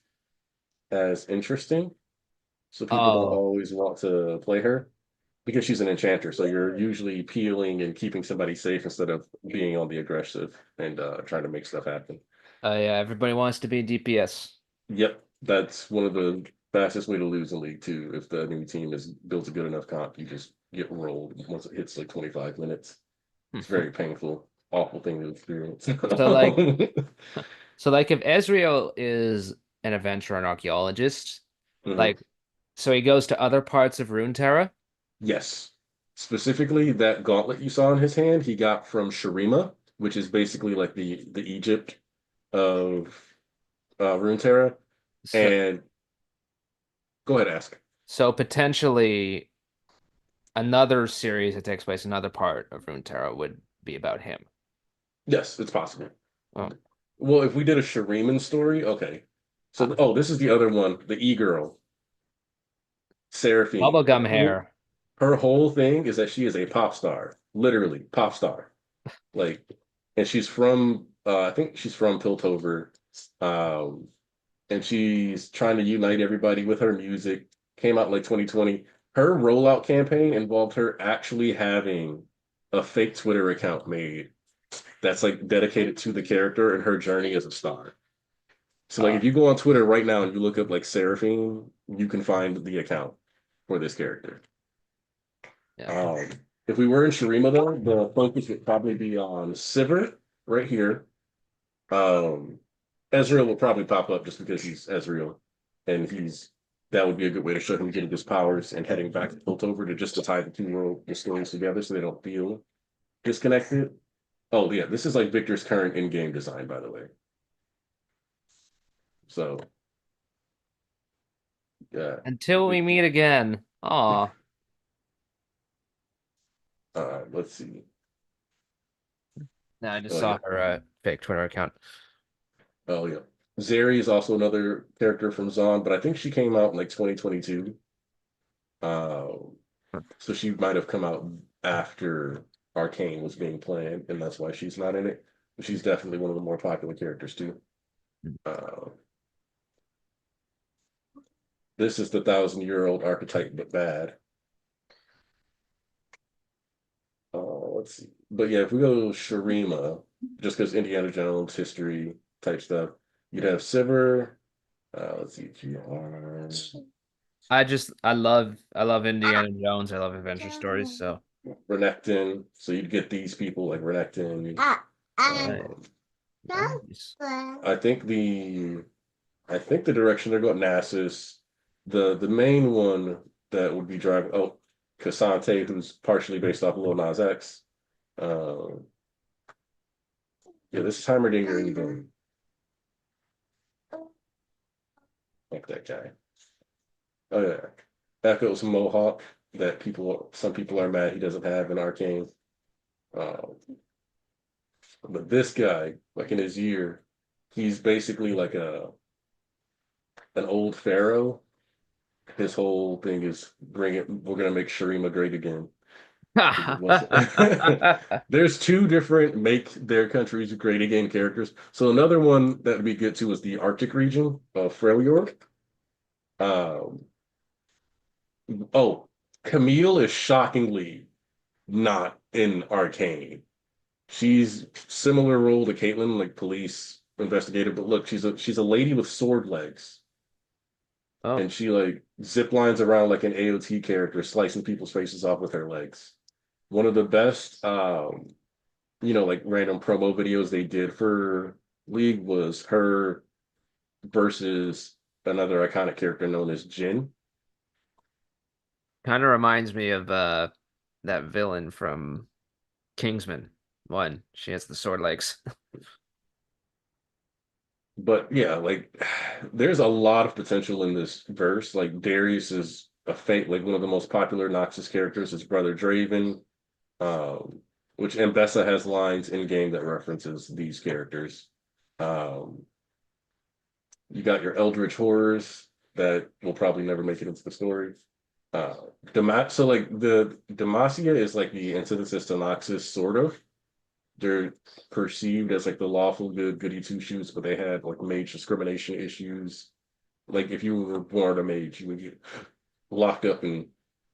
Speaker 2: as interesting. So people don't
Speaker 1: Oh,
Speaker 2: always want to play her because she's an enchanter. So you're usually peeling and keeping somebody safe instead of being on the aggressive and trying to make stuff happen.
Speaker 1: yeah, everybody wants to be DPS.
Speaker 2: Yep, that's one of the fastest way to lose in League Two. If the enemy team is builds a good enough comp, you just get rolled once it hits like 25 minutes. It's very painful, awful thing to experience.
Speaker 1: So like, so like, if Ezreal is an adventurer and archaeologist,
Speaker 2: Mhm.
Speaker 1: like, so he goes to other parts of Runeterra.
Speaker 2: Yes. Specifically, that gauntlet you saw in his hand, he got from Shurima, which is basically like the Egypt of Runeterra.
Speaker 1: So,
Speaker 2: And go ahead, ask.
Speaker 1: so potentially another series that takes place in another part of Runeterra would be about him.
Speaker 2: Yes, it's possible.
Speaker 1: Oh,
Speaker 2: Well, if we did a Shuriman story, okay. So,
Speaker 1: ah,
Speaker 2: oh, this is the other one, the e-girl, Seraphine.
Speaker 1: bubblegum hair.
Speaker 2: Her whole thing is that she is a pop star, literally pop star. Like, and she's from, I think she's from Piltover. Um, and she's trying to unite everybody with her music. Came out in like 2020. Her rollout campaign involved her actually having a fake Twitter account made that's like dedicated to the character and her journey as a star. So like
Speaker 1: Uh,
Speaker 2: if you go on Twitter right now and you look up like Seraphine, you can find the account for this character.
Speaker 1: yeah.
Speaker 2: Um, if we were in Shurima though, the focus would probably be on Sivir right here. Um, Ezreal will probably pop up just because he's Ezreal, and that would be a good way to show him getting his powers and heading back to Piltover to just to tie the stories together so they don't feel disconnected. Oh yeah, this is like Victor's current in-game design, by the way. So yeah,
Speaker 1: Until we
Speaker 2: Victor.
Speaker 1: meet again. Aw.
Speaker 2: Let's see.
Speaker 1: No, I just
Speaker 2: Oh
Speaker 1: saw
Speaker 2: yeah,
Speaker 1: her fake Twitter account.
Speaker 2: oh yeah. Zeri is also another character from Zon, but I think she came out in like 2022. Uh, so she might have come out after Arcane was being planned, and that's why she's not in it. But she's definitely one of the more popular characters too. Uh, this is the 1,000-year-old archetype, but bad. Let's see. But yeah, if we go Shurima, just because Indiana Jones history type stuff, you'd have Sivir. Let's see, GR.
Speaker 1: I love Indiana Jones. I love adventure stories. So
Speaker 2: Renekton. So you'd get these people like Renekton.
Speaker 1: I,
Speaker 2: Um,
Speaker 1: nice.
Speaker 2: I think the direction they're going, Nasus. The main one that would be driving. Oh, Cassante, who's partially based off Lil Nas X. Um, yeah, this is Heimerdinger in the like that guy. Oh yeah, Echo's Mohawk that some people are mad he doesn't have in Arcane. Um, but this guy, like in his year, he's basically like an old pharaoh. His whole thing is we're gonna make Shurima great again because it wasn't. There's two different make their countries great again characters. So another one that would be good too is the Arctic region of Freljord. Um, oh, Camille is shockingly not in Arcane. She's similar role to Caitlyn, like police investigated, but look, she's a lady with sword legs,
Speaker 1: Oh,
Speaker 2: and she like zip lines around like an AOT character, slicing people's faces off with her legs. One of the best, like random promo videos they did for League was her versus another iconic character known as Jin.
Speaker 1: kind of reminds me of that villain from Kingsman 1. She has the sword legs.
Speaker 2: But yeah, like there's a lot of potential in this verse. Like Darius is a fate, like one of the most popular Noxus characters. His brother Draven, um, which Mbessa has lines in game that references these characters. Um, you got your Eldritch horrors that will probably never make it into the story. Uh, so like the Demacia is like the antithesis to Noxus, sort of. They're perceived as like the lawful good goody two shoes, but they had like mage discrimination issues. Like if you were born a mage, you would get locked up and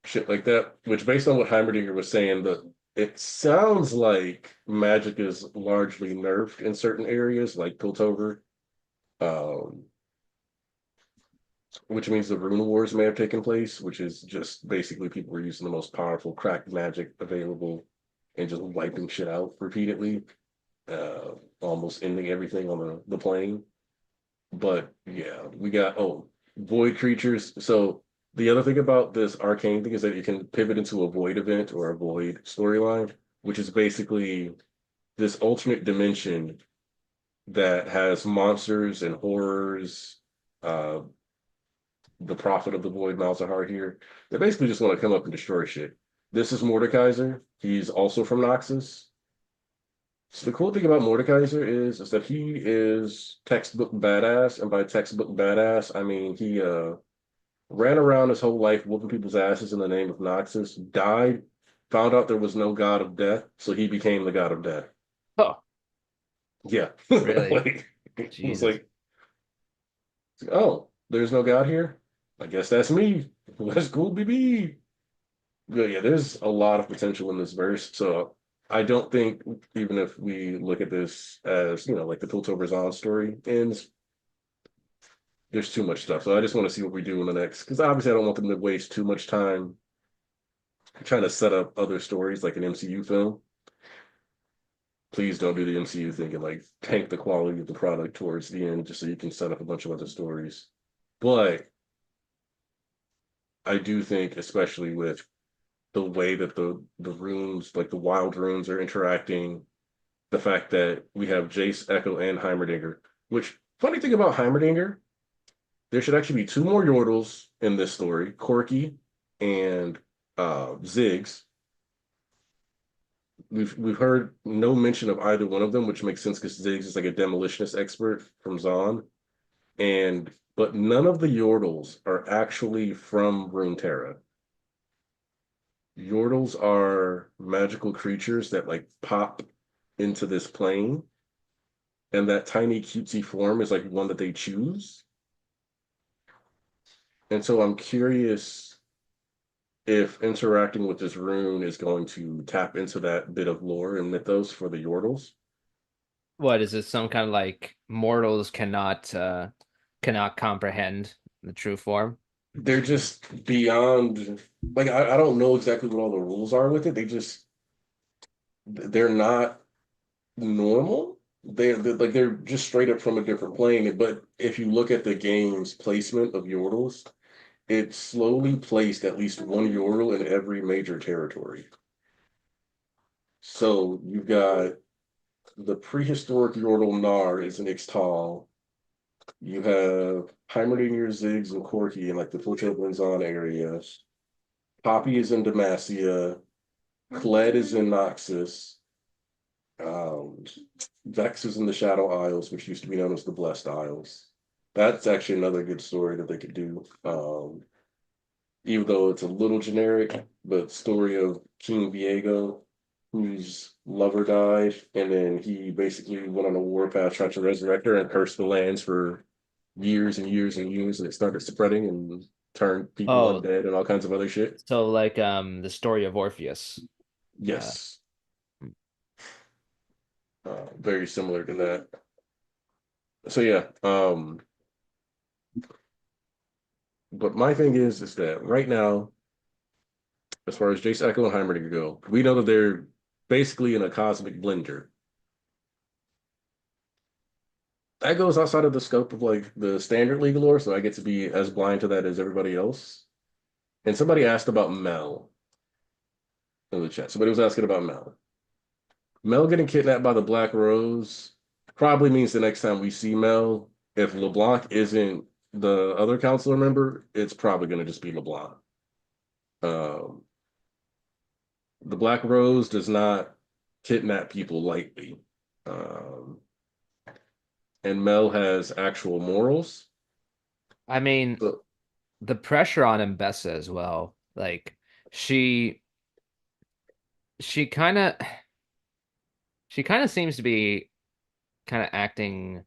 Speaker 2: shit like that. Which, based on what Heimerdinger was saying, that it sounds like magic is largely nerfed in certain areas, like Piltover, um, which means the Rune Wars may have taken place, which is just basically people were using the most powerful cracked magic available and just wiping shit out repeatedly, almost ending everything on the plane. But yeah, we got void creatures. So the other thing about this arcane thing is that you can pivot into a void event or a void storyline, which is basically this alternate dimension that has monsters and horrors. Uh, the prophet of the void, Malzahar here. They basically just want to come up and destroy shit. This is Mordekaiser. He's also from Noxus. So the cool thing about Mordekaiser is that he is textbook badass, and by textbook badass, I mean he ran around his whole life whooping people's asses in the name of Noxus, died, found out there was no god of death, so he became the god of death.
Speaker 1: Oh,
Speaker 2: Yeah.
Speaker 1: really?
Speaker 2: Like it was
Speaker 1: Jesus.
Speaker 2: like, oh, there's no god here? I guess that's me. Let's go, BB. Yeah, there's a lot of potential in this verse. So I don't think, even if we look at this as, like the Piltover Zahn story ends, there's too much stuff. So I just want to see what we do in the next, because obviously I don't want them to waste too much time trying to set up other stories like an MCU film. Please don't do the MCU thing and like tank the quality of the product towards the end just so you can set up a bunch of other stories. But I do think, especially with the way that the runes, like the wild runes, are interacting, the fact that we have Jace, Echo, and Heimerdinger. Which, funny thing about Heimerdinger, there should actually be two more Yordles in this story, Corky and Ziggs. We've heard no mention of either one of them, which makes sense because Ziggs is like a demolitionist expert from Zahn. And but none of the Yordles are actually from Runeterra. Yordles are magical creatures that like pop into this plane, and that tiny cutesy form is like one that they choose. And so I'm curious if interacting with this rune is going to tap into that bit of lore and mythos for the Yordles.
Speaker 1: What is it? Some kind of like mortals cannot comprehend the true form?
Speaker 2: They're just beyond, like I don't know exactly what all the rules are with it. They're not normal. They're just straight up from a different plane. But if you look at the game's placement of Yordles, it slowly placed at least one Yordle in every major territory. So you've got the prehistoric Yordle Nar is in Ixtal. You have Heimerdinger, Ziggs, and Corky in like the Foothills area. Poppy is in Demacia. Kled is in Noxus. Um, Vex is in the Shadow Isles, which used to be known as the Blessed Isles. That's actually another good story that they could do. Even though it's a little generic, but story of King Viego, whose lover died, and then he basically went on a warpath trying to resurrect her and cursed the lands for years and years and years, and it started spreading and turned people
Speaker 1: Oh,
Speaker 2: undead and all kinds of other shit.
Speaker 1: so like the story of Orpheus. Uh,
Speaker 2: Yes, very similar to that. So yeah, but my thing is that right now, as far as Jace Echo and Heimerdinger go, we know that they're basically in a cosmic blender. That goes outside of the scope of like the standard legal lore, so I get to be as blind to that as everybody else. And somebody asked about Mel in the chat. Somebody was asking about Mel. Mel getting kidnapped by the Black Rose probably means the next time we see Mel, if LeBlanc isn't the other counselor member, it's probably going to just be LeBlanc. Um, the Black Rose does not kidnap people lightly. Um, and Mel has actual morals.
Speaker 1: I mean,
Speaker 2: So,
Speaker 1: the pressure on Mbessa as well. Like she she kind of she kind of seems to be kind of acting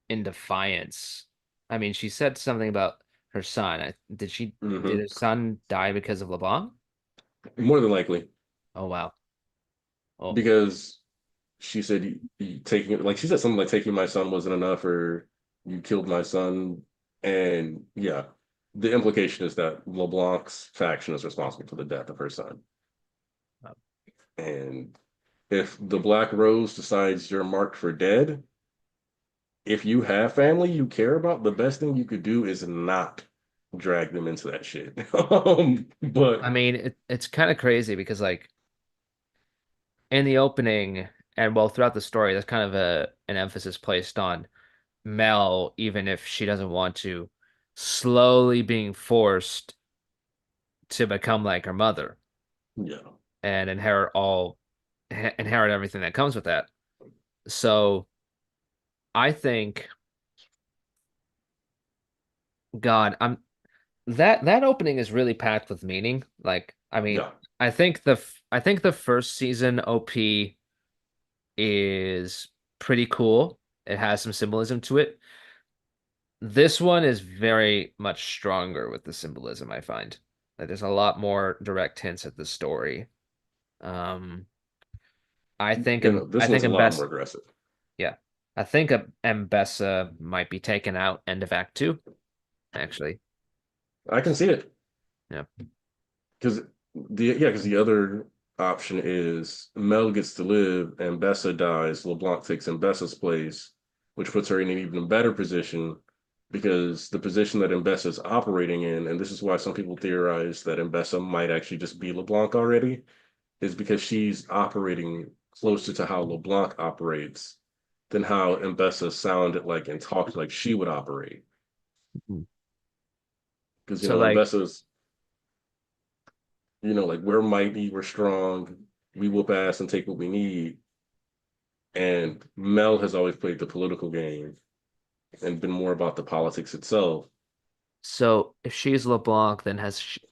Speaker 1: in defiance. I mean, she said something about her son. Did
Speaker 2: mhm.
Speaker 1: her son die because of LeBlanc?
Speaker 2: More than likely,
Speaker 1: Oh wow. Oh,
Speaker 2: because she said you taking it like she said something like taking my son wasn't enough or you killed my son. And yeah, the implication is that LeBlanc's faction is responsible for the death of her son.
Speaker 1: wow.
Speaker 2: And if the Black Rose decides you're marked for dead, if you have family you care about, the best thing you could do is not drag them into that shit.
Speaker 1: I
Speaker 2: But
Speaker 1: mean, it's kind of crazy because like in the opening and well throughout the story, there's kind of a an emphasis placed on Mel, even if she doesn't want to, slowly being forced to become like her mother
Speaker 2: yeah,
Speaker 1: and inherit everything that comes with that. So I think, God, that opening is really packed with meaning. Like, I mean,
Speaker 2: yeah.
Speaker 1: I think the first season OP is pretty cool. It has some symbolism to it. This one is very much stronger with the symbolism, I find. Like, there's a lot more direct hints at the story. Um,
Speaker 2: You know,
Speaker 1: I
Speaker 2: this
Speaker 1: think
Speaker 2: one's a lot
Speaker 1: Mbess
Speaker 2: more aggressive.
Speaker 1: yeah. I think Mbessa might be taken out end of Act 2, actually.
Speaker 2: I can see it.
Speaker 1: Yeah.
Speaker 2: Because the other option is Mel gets to live and Bessa dies. LeBlanc takes in Bessa's place, which puts her in an even better position because the position that Mbessa is operating in, and this is why some people theorize that Mbessa might actually just be LeBlanc already, is because she's operating closer to how LeBlanc operates than how Mbessa sounded like and talked like she would operate.
Speaker 1: Mhm.
Speaker 2: Because
Speaker 1: So like
Speaker 2: Mbessa's like we're mighty, we're strong, we whoop ass and take what we need. And Mel has always played the political game and been more about the politics itself.
Speaker 1: so if she's LeBlanc, then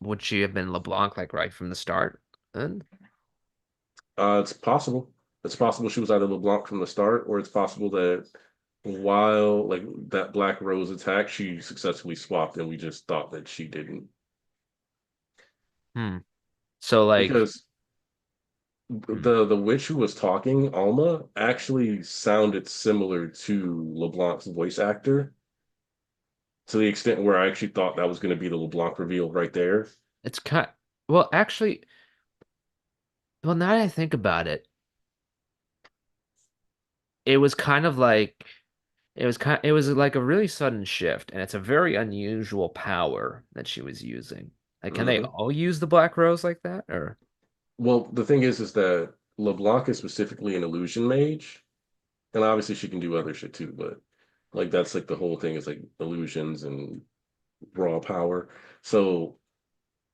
Speaker 1: would she have been LeBlanc like right from the start? Then?
Speaker 2: It's possible. It's possible she was either LeBlanc from the start, or it's possible that while like that Black Rose attack, she successfully swapped, and we just thought that she didn't.
Speaker 1: Hmm. So like
Speaker 2: Because
Speaker 1: hmm.
Speaker 2: the witch who was talking, Alma, actually sounded similar to LeBlanc's voice actor to the extent where I actually thought that was going to be the LeBlanc reveal right there.
Speaker 1: It's kind well actually well now that I think about it, it was kind of like it was like a really sudden shift, and it's a very unusual power that she was using. Like, can they
Speaker 2: Hmm.
Speaker 1: all use the Black Rose like that? Or
Speaker 2: Well, the thing is that LeBlanc is specifically an illusion mage, and obviously she can do other shit too. But like that's like the whole thing is like illusions and raw power. So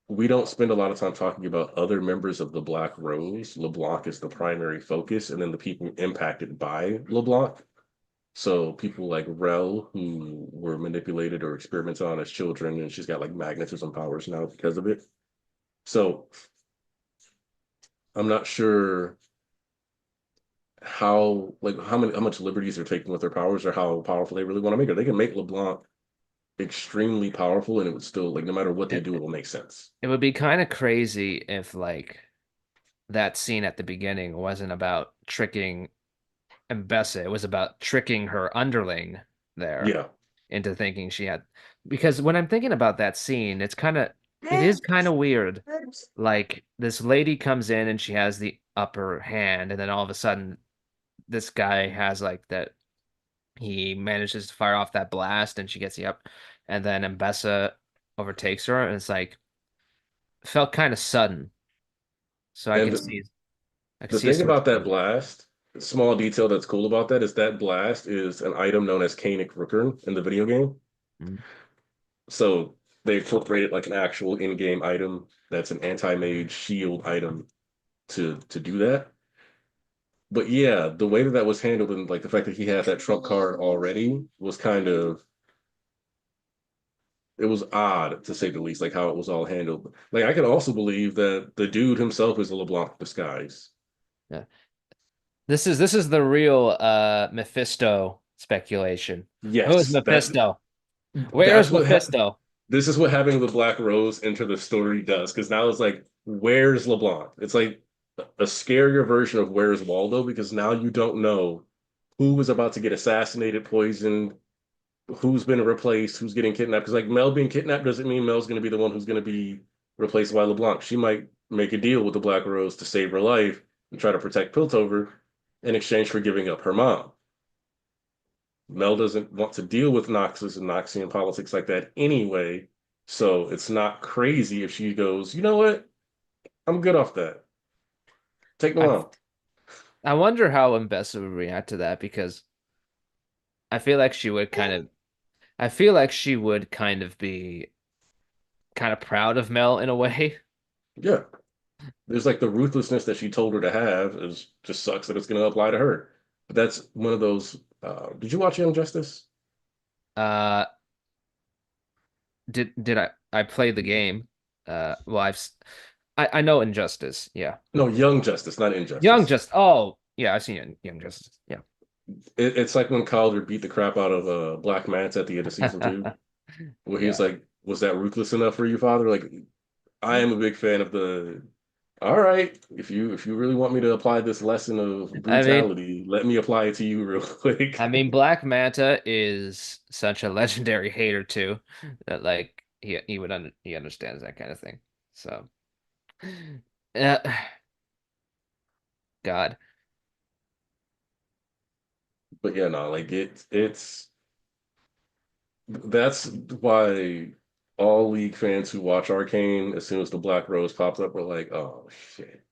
Speaker 2: we don't spend a lot of time talking about other members of the Black Rose. LeBlanc is the primary focus, and then the people impacted by LeBlanc. So people like Rel, who were manipulated or experimented on as children, and she's got like magnetism powers now because of it. So I'm not sure how much liberties they're taking with their powers or how powerful they really want to make her. They can make LeBlanc extremely powerful, and it would still like no matter what they
Speaker 1: it,
Speaker 2: do, it will make sense.
Speaker 1: it would be kind of crazy if like that scene at the beginning wasn't about tricking Mbessa. It was about tricking her underling there
Speaker 2: Yeah.
Speaker 1: into thinking she had, because when I'm thinking about that scene, it is kind of weird. Like this lady comes in and she has the upper hand, and then all of a sudden this guy has like that he manages to fire off that blast and she gets the up, and then Mbessa overtakes her, and it's like felt kind of sudden. So
Speaker 2: And
Speaker 1: I can
Speaker 2: the
Speaker 1: see a
Speaker 2: thing
Speaker 1: source
Speaker 2: about that
Speaker 1: being.
Speaker 2: blast, small detail that's cool about that is that blast is an item known as Canic Rooker in the video game.
Speaker 1: Mm.
Speaker 2: So they incorporated like an actual in-game item that's an anti-mage shield item to do that. But yeah, the way that that was handled and like the fact that he had that trump card already was kind of it was odd to say the least, like how it was all handled. Like I could also believe that the dude himself is a LeBlanc disguise.
Speaker 1: Yeah. This is the real Mephisto speculation. Who is
Speaker 2: Yes,
Speaker 1: Mephisto?
Speaker 2: that's
Speaker 1: Where's
Speaker 2: what
Speaker 1: Mephisto?
Speaker 2: this is what having the Black Rose enter the story does. Because now it's like, where's LeBlanc? It's like a scarier version of where's Waldo because now you don't know who is about to get assassinated, poisoned, who's been replaced, who's getting kidnapped. Because like Mel being kidnapped doesn't mean Mel's going to be the one who's going to be replaced by LeBlanc. She might make a deal with the Black Rose to save her life and try to protect Piltover in exchange for giving up her mom. Mel doesn't want to deal with Noxus and Noxian politics like that anyway. So it's not crazy if she goes, you know what? I'm good off that. Take me
Speaker 1: I
Speaker 2: on.
Speaker 1: I wonder how Mbessa would react to that, because I feel like she would kind of I feel like she would kind of be kind of proud of Mel in a way.
Speaker 2: Yeah. There's like the ruthlessness that she told her to have is just sucks that it's going to apply to her. But that's one of those. Did you watch Young Justice?
Speaker 1: Uh did I played the game. Well, I know Injustice. Yeah.
Speaker 2: No, Young Justice, not
Speaker 1: Young
Speaker 2: Injustice.
Speaker 1: Justice. Oh, yeah, I've seen Young Justice. Yeah.
Speaker 2: It's like when Calder beat the crap out of Black Manta at the end of season two, where he was
Speaker 1: Yeah.
Speaker 2: like, "Was that ruthless enough for you, Father?" Like, I am a big fan of the. All right, if you really want me to apply this lesson of
Speaker 1: I mean,
Speaker 2: brutality, let me apply it to you real quick.
Speaker 1: Black Manta is such a legendary hater too, that like he understands that kind of thing. So, uh, God,
Speaker 2: But yeah, no, like it's that's why all League fans who watch Arcane, as soon as the Black Rose pops up, are like, oh shit.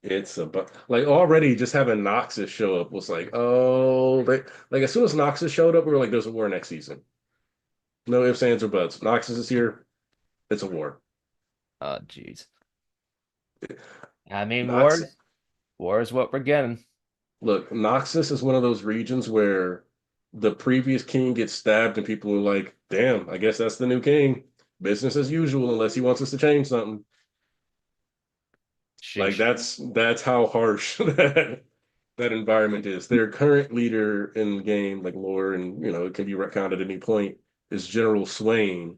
Speaker 2: It's about like already just having Noxus show up was like, oh, like as soon as Noxus showed up, we were like, there's a war next season. No ifs, ands, or buts. Noxus is here. It's a war.
Speaker 1: oh jeez. I mean,
Speaker 2: Nox
Speaker 1: war is what we're getting.
Speaker 2: Look, Noxus is one of those regions where the previous king gets stabbed and people are like, damn, I guess that's the new king. Business as usual, unless he wants us to change something. Like
Speaker 1: Sheesh.
Speaker 2: that's how harsh that environment is. Their current leader in the game, like lore, and it can be retconned at any point, is General Swain,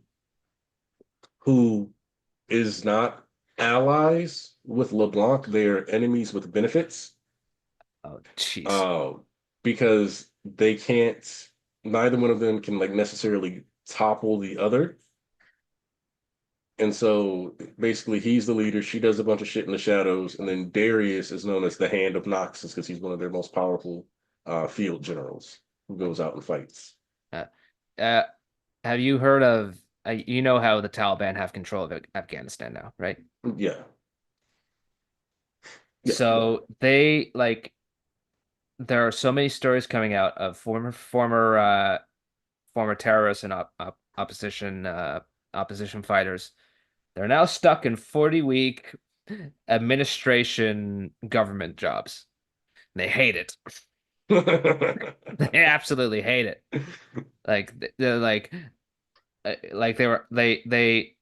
Speaker 2: who is not allies with LeBlanc. They are enemies with benefits.
Speaker 1: Oh jeez.
Speaker 2: Uh, because they can't, neither one of them can like necessarily topple the other. And so basically he's the leader. She does a bunch of shit in the shadows. And then Darius is known as the Hand of Noxus because he's one of their most powerful field generals who goes out and fights.
Speaker 1: Uh, uh, have you heard of? You know how the Taliban have control of Afghanistan now, right?
Speaker 2: Yeah. Yeah. No.
Speaker 1: So they like there are so many stories coming out of former terrorists and opposition fighters. They're now stuck in 40-week administration government jobs. They hate it. They absolutely hate it. Like they're like they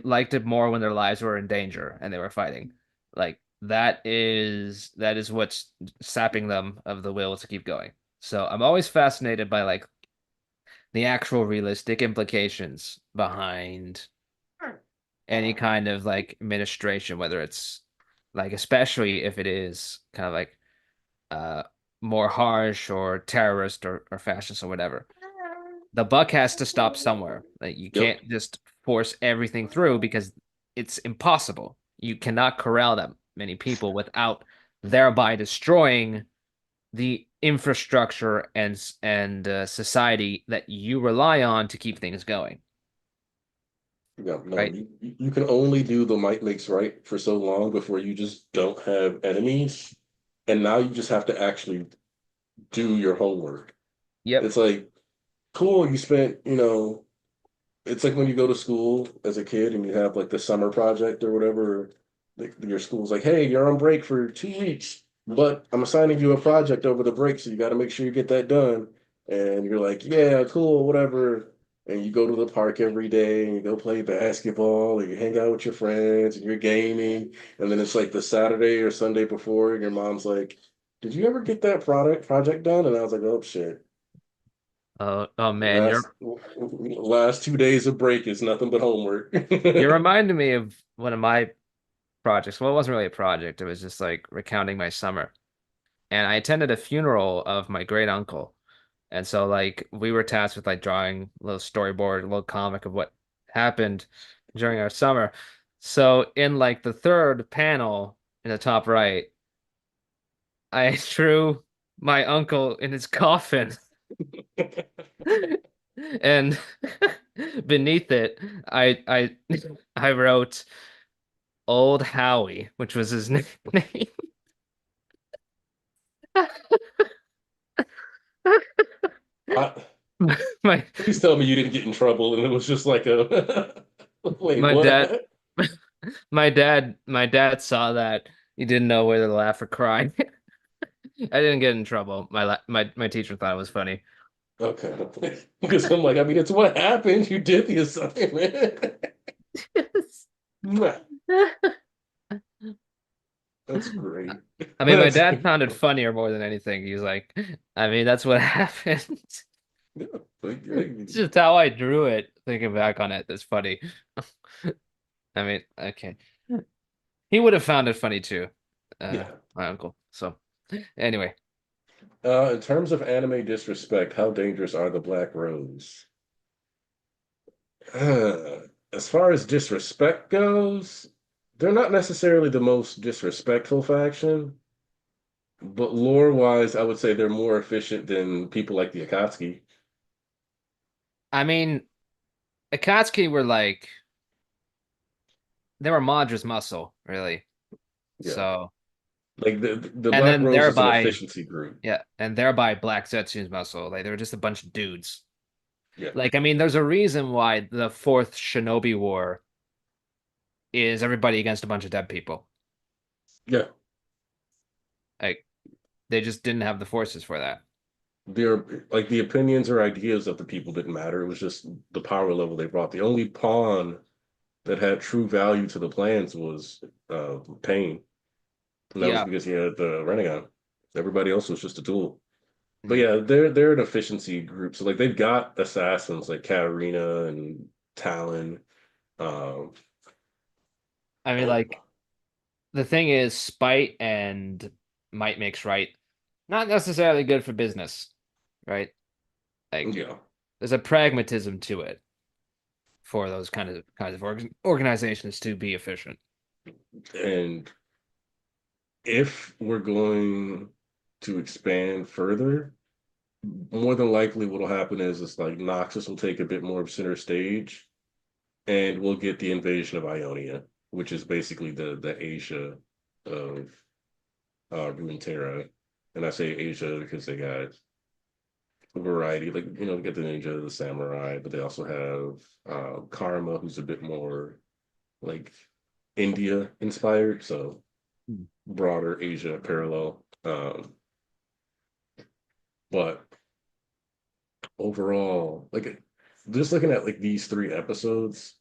Speaker 1: liked it more when their lives were in danger and they were fighting. Like that is what's sapping them of the will to keep going. So I'm always fascinated by like the actual realistic implications behind any kind of like administration, whether it's like especially if it is kind of like uh more harsh or terrorist or fascist or whatever. The buck has to stop somewhere. Like you
Speaker 2: Yep.
Speaker 1: can't just force everything through because it's impossible. You cannot corral that many people without thereby destroying the infrastructure and society that you rely on to keep things going,
Speaker 2: Yeah, no,
Speaker 1: right?
Speaker 2: you can only do the might makes right for so long before you just don't have enemies. And now you just have to actually do your homework.
Speaker 1: Yep.
Speaker 2: It's like, cool, you spent, it's like when you go to school as a kid and you have like the summer project or whatever, like your school's like, hey, you're on break for 2 weeks, but I'm assigning you a project over the break, so you got to make sure you get that done. And you're like, yeah, cool, whatever. And you go to the park every day and you go play basketball and you hang out with your friends and you're gaming. And then it's like the Saturday or Sunday before, and your mom's like, did you ever get that project done? And I was like, oh shit.
Speaker 1: Oh man,
Speaker 2: Last 2 days of break is nothing but homework.
Speaker 1: you're reminding me of one of my projects. Well, it wasn't really a project. It was just like recounting my summer. And I attended a funeral of my great uncle. And so like we were tasked with like drawing a little storyboard, a little comic of what happened during our summer. So in like the third panel in the top right, I drew my uncle in his coffin. And beneath it, I I wrote Old Howie, which was his nickname.
Speaker 2: I,
Speaker 1: My
Speaker 2: please tell me you didn't get in trouble and it was just like a wait,
Speaker 1: my dad
Speaker 2: what?
Speaker 1: my dad saw that. He didn't know whether to laugh or cry. I didn't get in trouble. My teacher thought it was funny.
Speaker 2: Okay. Because I'm like, I mean, it's what happened. You did the assignment. That's great.
Speaker 1: I mean, my
Speaker 2: That's
Speaker 1: dad found it funnier more than anything. He's like, I mean, that's what happened.
Speaker 2: yeah, like,
Speaker 1: It's just how I drew it. Thinking back on it, that's funny. I mean, okay. He would have found it funny too,
Speaker 2: yeah.
Speaker 1: my uncle. So, anyway,
Speaker 2: In terms of anime disrespect, how dangerous are the Black Rose? Uh, as far as disrespect goes, they're not necessarily the most disrespectful faction, but lore-wise, I would say they're more efficient than people like the Akatsuki.
Speaker 1: I mean, Akatsuki were like they were Madra's muscle, really.
Speaker 2: Yeah.
Speaker 1: So,
Speaker 2: Like the
Speaker 1: and
Speaker 2: Black
Speaker 1: then
Speaker 2: Rose is an
Speaker 1: thereby,
Speaker 2: efficiency group.
Speaker 1: yeah, and thereby Black Zetsu's muscle. Like they were just a bunch of dudes.
Speaker 2: Yeah.
Speaker 1: Like, I mean, there's a reason why the fourth Shinobi War is everybody against a bunch of dead people.
Speaker 2: Yeah.
Speaker 1: Like, they just didn't have the forces for that.
Speaker 2: Their like the opinions or ideas of the people didn't matter. It was just the power level they brought. The only pawn that had true value to the plans was Pain. And that was
Speaker 1: Yeah.
Speaker 2: because he had the Renegon. Everybody else was just a tool. But
Speaker 1: Mhm.
Speaker 2: yeah, they're an efficiency group. So like they've got assassins like Katarina and Talon. Um,
Speaker 1: I mean,
Speaker 2: and
Speaker 1: like, the thing is, spite and might makes right. Not necessarily good for business, right? Like,
Speaker 2: yeah,
Speaker 1: there's a pragmatism to it for those kinds of organizations to be efficient.
Speaker 2: and if we're going to expand further, more than likely what'll happen is it's like Noxus will take a bit more of center stage and we'll get the invasion of Ionia, which is basically the Asia of Runeterra. And I say Asia because they got a variety, like they get the ninja, the samurai, but they also have Karma, who's a bit more like India inspired, so
Speaker 1: Hmm.
Speaker 2: broader Asia parallel. But overall, like just looking at like these 3 episodes,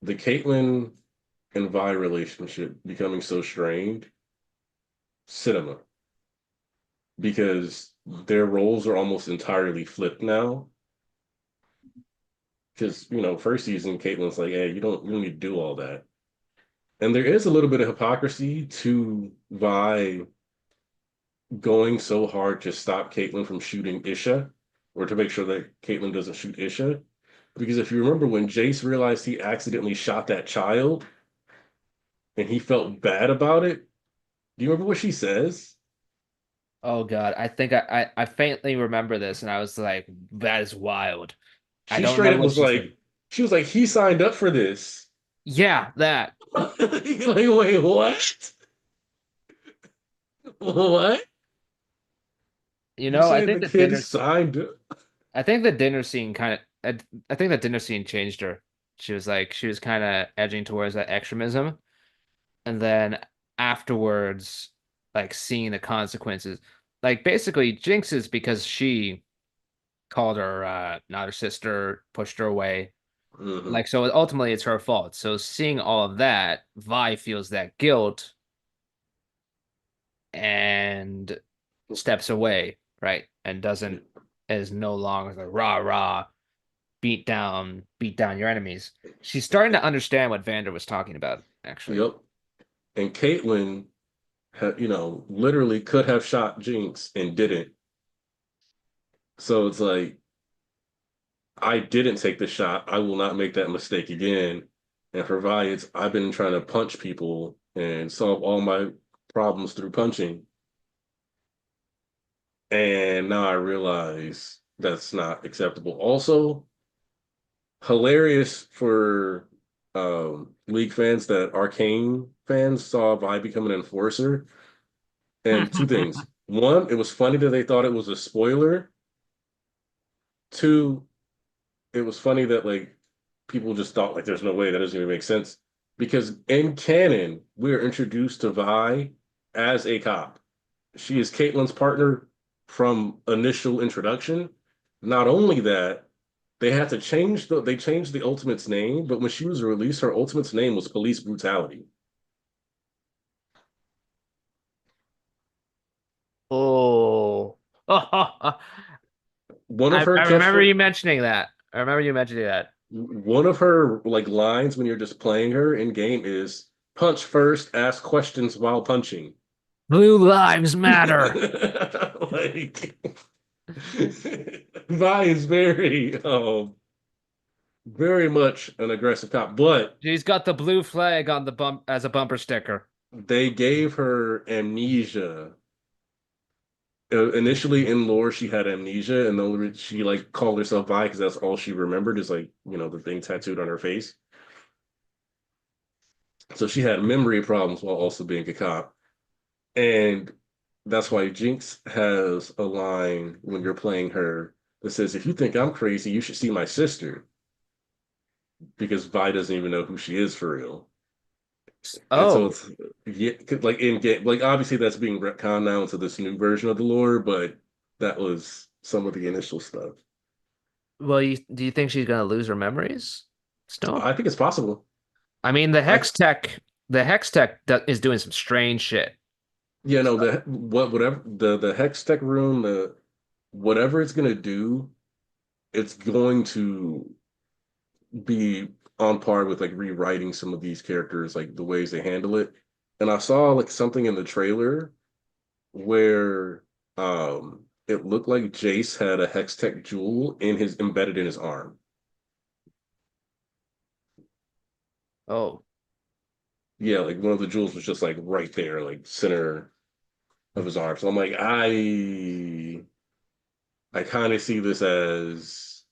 Speaker 2: the Caitlyn and Vi relationship becoming so strained, cinema, because their roles are almost entirely flipped now. Because first season, Caitlyn's like, "Hey, you don't need to do all that," and there is a little bit of hypocrisy to Vi going so hard to stop Caitlyn from shooting Isha, or to make sure that Caitlyn doesn't shoot Isha. Because if you remember when Jace realized he accidentally shot that child and he felt bad about it, do you remember what she says?
Speaker 1: Oh God, I think I faintly remember this, and I was like, that is wild. I
Speaker 2: She
Speaker 1: don't
Speaker 2: straight
Speaker 1: remember
Speaker 2: up
Speaker 1: what
Speaker 2: was
Speaker 1: she said.
Speaker 2: like, she was like, he signed up for this.
Speaker 1: Yeah, that.
Speaker 2: Like, wait, what? What?
Speaker 1: You
Speaker 2: You
Speaker 1: know,
Speaker 2: say the kid signed up?
Speaker 1: I think the dinner scene kind of, I think the dinner scene changed her. She was kind of edging towards that extremism, and then afterwards, like seeing the consequences, like basically Jinx is because she called her not her sister, pushed her away.
Speaker 2: Hmm.
Speaker 1: Like so, ultimately, it's her fault. So seeing all of that, Vi feels that guilt and steps away, right, and doesn't is no longer like rah rah beat down your enemies. She's starting to understand what Vander was talking about, actually.
Speaker 2: Yep. And Caitlyn, literally could have shot Jinx and didn't. So it's like, I didn't take the shot. I will not make that mistake again. And for Vi, it's I've been trying to punch people and solve all my problems through punching. And now I realize that's not acceptable. Also, hilarious for League fans that Arcane fans saw Vi become an enforcer. And two things. One, it was funny that they thought it was a spoiler. Two, it was funny that like people just thought like there's no way that doesn't even make sense. Because in canon, we are introduced to Vi as a cop. She is Caitlyn's partner from initial introduction. Not only that, they changed the Ultimate's name, but when she was released, her Ultimate's name was Police Brutality.
Speaker 1: Oh. I
Speaker 2: One of her
Speaker 1: I remember
Speaker 2: catchphrases,
Speaker 1: you mentioning that. I remember you mentioning that.
Speaker 2: one of her like lines when you're just playing her in game is punch first, ask questions while punching.
Speaker 1: Blue lives matter.
Speaker 2: Like Vi is very much an aggressive cop, but
Speaker 1: She's got the blue flag on the bump as a bumper sticker.
Speaker 2: they gave her amnesia. Initially in lore, she had amnesia, and the only reason she like called herself Vi because that's all she remembered is like the thing tattooed on her face. So she had memory problems while also being a cop, and that's why Jinx has a line when you're playing her that says, "If you think I'm crazy, you should see my sister," because Vi doesn't even know who she is for real. And so
Speaker 1: Oh,
Speaker 2: it's yeah, like in game, like obviously that's being retconned now into this new version of the lore, but that was some of the initial stuff.
Speaker 1: well, do you think she's gonna lose her memories still?
Speaker 2: I think it's possible.
Speaker 1: I mean,
Speaker 2: I
Speaker 1: the Hex Tech is doing some strange shit.
Speaker 2: Yeah, no, whatever the Hex Tech room, the whatever it's gonna do, it's going to be on par with like rewriting some of these characters, like the ways they handle it. And I saw like something in the trailer where it looked like Jace had a Hex Tech jewel embedded in his arm.
Speaker 1: Oh,
Speaker 2: Yeah, like one of the jewels was just like right there, like center of his arm. So I'm like, I kind of see this as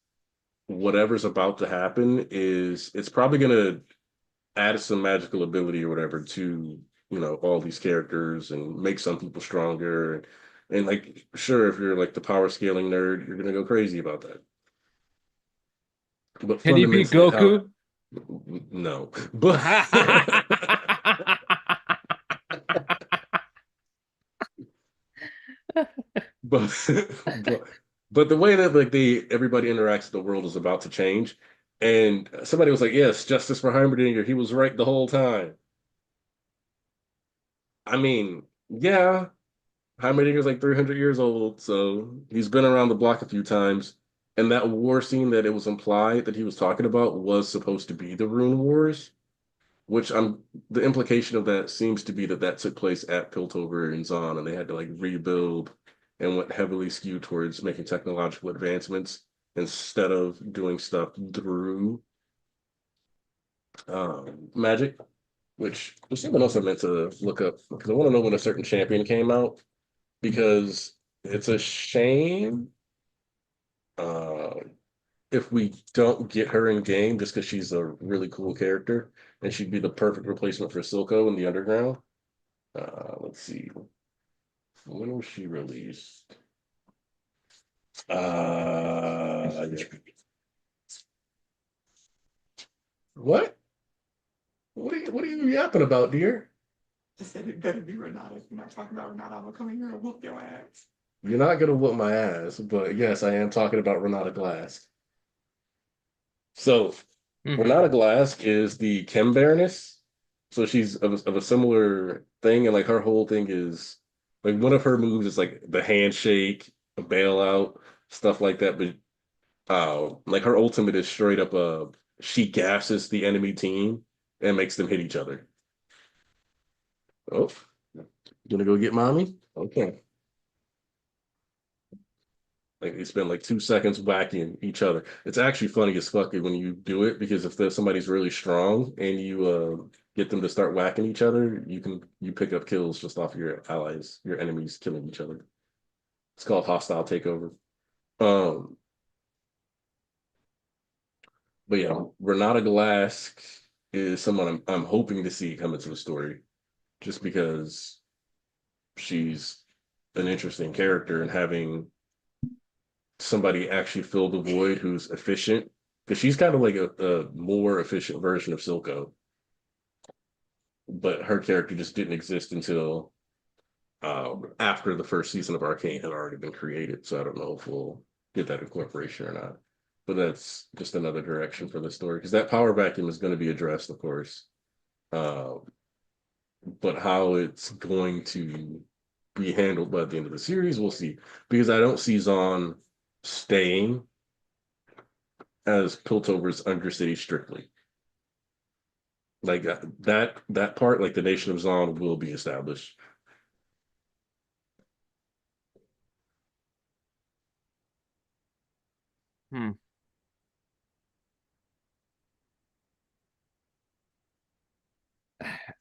Speaker 2: whatever's about to happen is it's probably gonna add some magical ability or whatever to all these characters and make some people stronger. And like, sure, if you're like the power scaling nerd, you're gonna go crazy about that. But
Speaker 1: can he beat
Speaker 2: fundamentally, how
Speaker 1: Goku?
Speaker 2: no, but but but but the way that like everybody interacts with the world is about to change. And somebody was like, "Yes, justice for Heimerdinger. He was right the whole time." I mean, yeah, Heimerdinger's like 300 years old, so he's been around the block a few times. And that war scene that it was implied that he was talking about was supposed to be the Rune Wars. which I'm the implication of that seems to be that that took place at Piltover and Zon, and they had to like rebuild and went heavily skewed towards making technological advancements instead of doing stuff through magic, which was something else I meant to look up because I want to know when a certain champion came out because it's a shame uh, if we don't get her in game just because she's a really cool character and she'd be the perfect replacement for Silco in the Underground. Let's see. When was she released? Yeah. What? What are you yapping about, dear?
Speaker 3: I said it better be Renata. If you're not talking about Renata, I'm gonna come in here and whoop your ass.
Speaker 2: You're not gonna whoop my ass, but yes, I am talking about Renata Glass. So
Speaker 1: Hmm.
Speaker 2: Renata Glass is the Chem Baroness. So she's of a similar thing, and like her whole thing is like one of her moves is like the handshake, a bailout, stuff like that. But like her ultimate is straight up she gasses the enemy team and makes them hit each other. Oh, gonna go get mommy? Okay. Like they spend like 2 seconds whacking each other. It's actually funny as fuck when you do it because if there's somebody's really strong and you get them to start whacking each other, you pick up kills just off your allies, your enemies killing each other. It's called hostile takeover. Um, but yeah, Renata Glask is someone I'm hoping to see come into the story, just because she's an interesting character and having somebody actually fill the void who's efficient because she's kind of like a more efficient version of Silco, but her character just didn't exist until after the first season of Arcane had already been created. So I don't know if we'll get that incorporation or not. But that's just another direction for the story because that power vacuum is going to be addressed, of course. Uh, but how it's going to be handled by the end of the series, we'll see. Because I don't see Zon staying as Piltover's Undercity strictly. Like that part, like the Nation of Zon will be established.
Speaker 1: Hmm.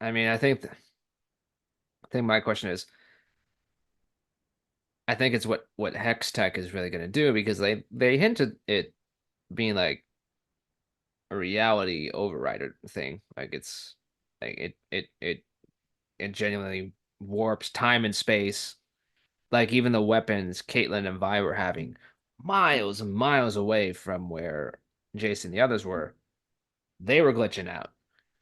Speaker 1: I mean, I think my question is, I think it's what Hex Tech is really going to do because they hinted it being like a reality overrider thing. Like it's like it genuinely warps time and space. Like even the weapons Caitlyn and Vi were having miles and miles away from where Jason and the others were, they were glitching out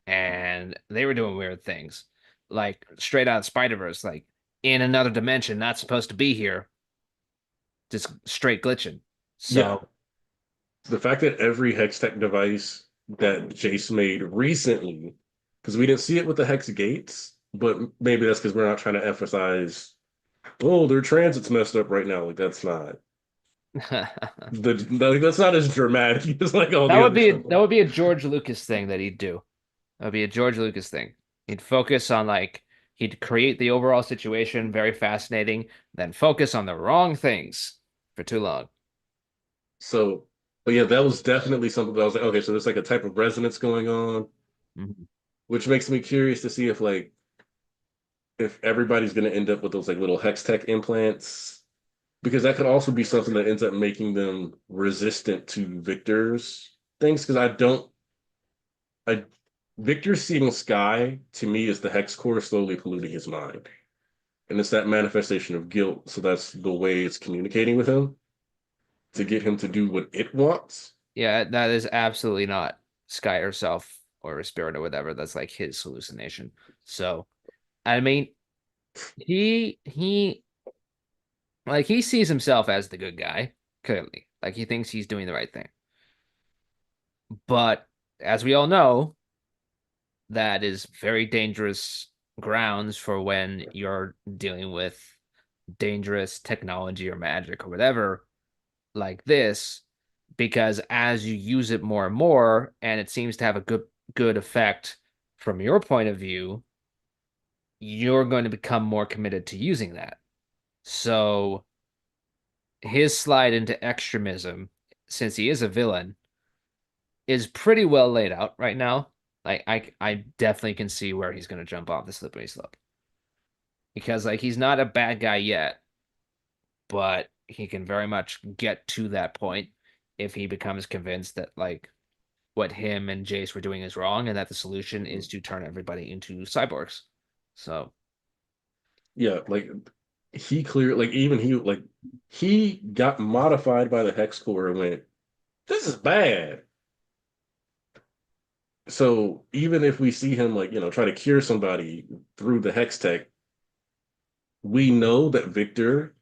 Speaker 1: and they were doing weird things. Like straight out of Spider-Verse, like in another dimension, not supposed to be here, just straight glitching.
Speaker 2: Yeah,
Speaker 1: So
Speaker 2: the fact that every Hextech device that Jace made recently, because we didn't see it with the Hex gates, but maybe that's because we're not trying to emphasize, oh, their transit's messed up right now. Like
Speaker 1: that
Speaker 2: that's not as dramatic as like all the
Speaker 1: would
Speaker 2: other stuff.
Speaker 1: that would be a George Lucas thing that he'd do. That would be a George Lucas thing. He'd focus on like he'd create the overall situation very fascinating, then focus on the wrong things for too long.
Speaker 2: So, but yeah, that was definitely something that I was like, okay, so there's like a type of resonance going on,
Speaker 1: Mhm.
Speaker 2: which makes me curious to see if everybody's going to end up with those like little hex tech implants, because that could also be something that ends up making them resistant to Victor's things. Because I Victor seeing Sky to me is the hex core slowly polluting his mind, and it's that manifestation of guilt. So that's the way it's communicating with him to get him to do what it wants.
Speaker 1: Yeah, that is absolutely not Sky herself or a spirit or whatever. That's like his hallucination. So, I mean, he like he sees himself as the good guy, clearly. Like he thinks he's doing the right thing. But as we all know, that is very dangerous grounds for when you're dealing with dangerous technology or magic or whatever like this, because as you use it more and more, and it seems to have a good effect from your point of view, you're going to become more committed to using that. So his slide into extremism, since he is a villain, is pretty well laid out right now. Like I definitely can see where he's gonna jump off the slippery slope. Because like he's not a bad guy yet, but he can very much get to that point if he becomes convinced that like what him and Jace were doing is wrong and that the solution is to turn everybody into cyborgs. So
Speaker 2: Yeah, like he clear like even he like he got modified by the hex core and went, this is bad. So even if we see him like, try to cure somebody through the hex tech, we know that Victor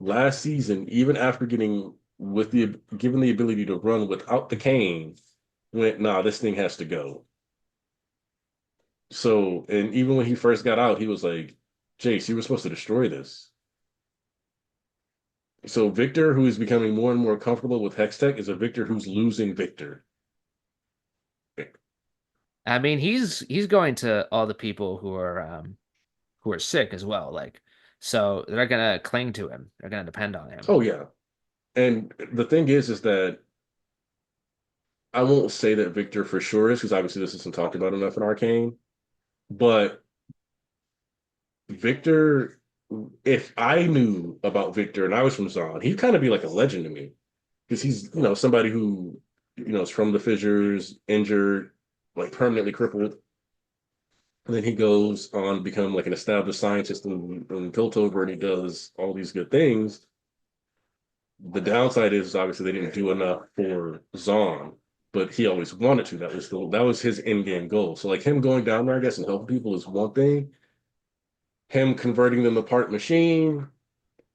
Speaker 2: last season, even after getting with the given the ability to run without the cane, went, nah, this thing has to go. So, and even when he first got out, he was like, Jace, you were supposed to destroy this. So Victor, who is becoming more and more comfortable with Hextech, is a Victor who's losing Victor.
Speaker 1: I mean he's going to all the people who are sick as well. Like so they're gonna cling to him. They're gonna depend on him.
Speaker 2: Oh yeah. And the thing is that I won't say that Victor for sure is, because obviously this isn't talked about enough in Arcane, but Victor, if I knew about Victor and I was from Zon, he'd kind of be like a legend to me. Because he's, somebody who, is from the fissures, injured, like permanently crippled. And then he goes on to become like an established scientist in Piltover, and he does all these good things. The downside is obviously they didn't do enough for Zon, but he always wanted to. That was his end game goal. So like him going down there, I guess, and helping people is one thing. Him converting them to part machine,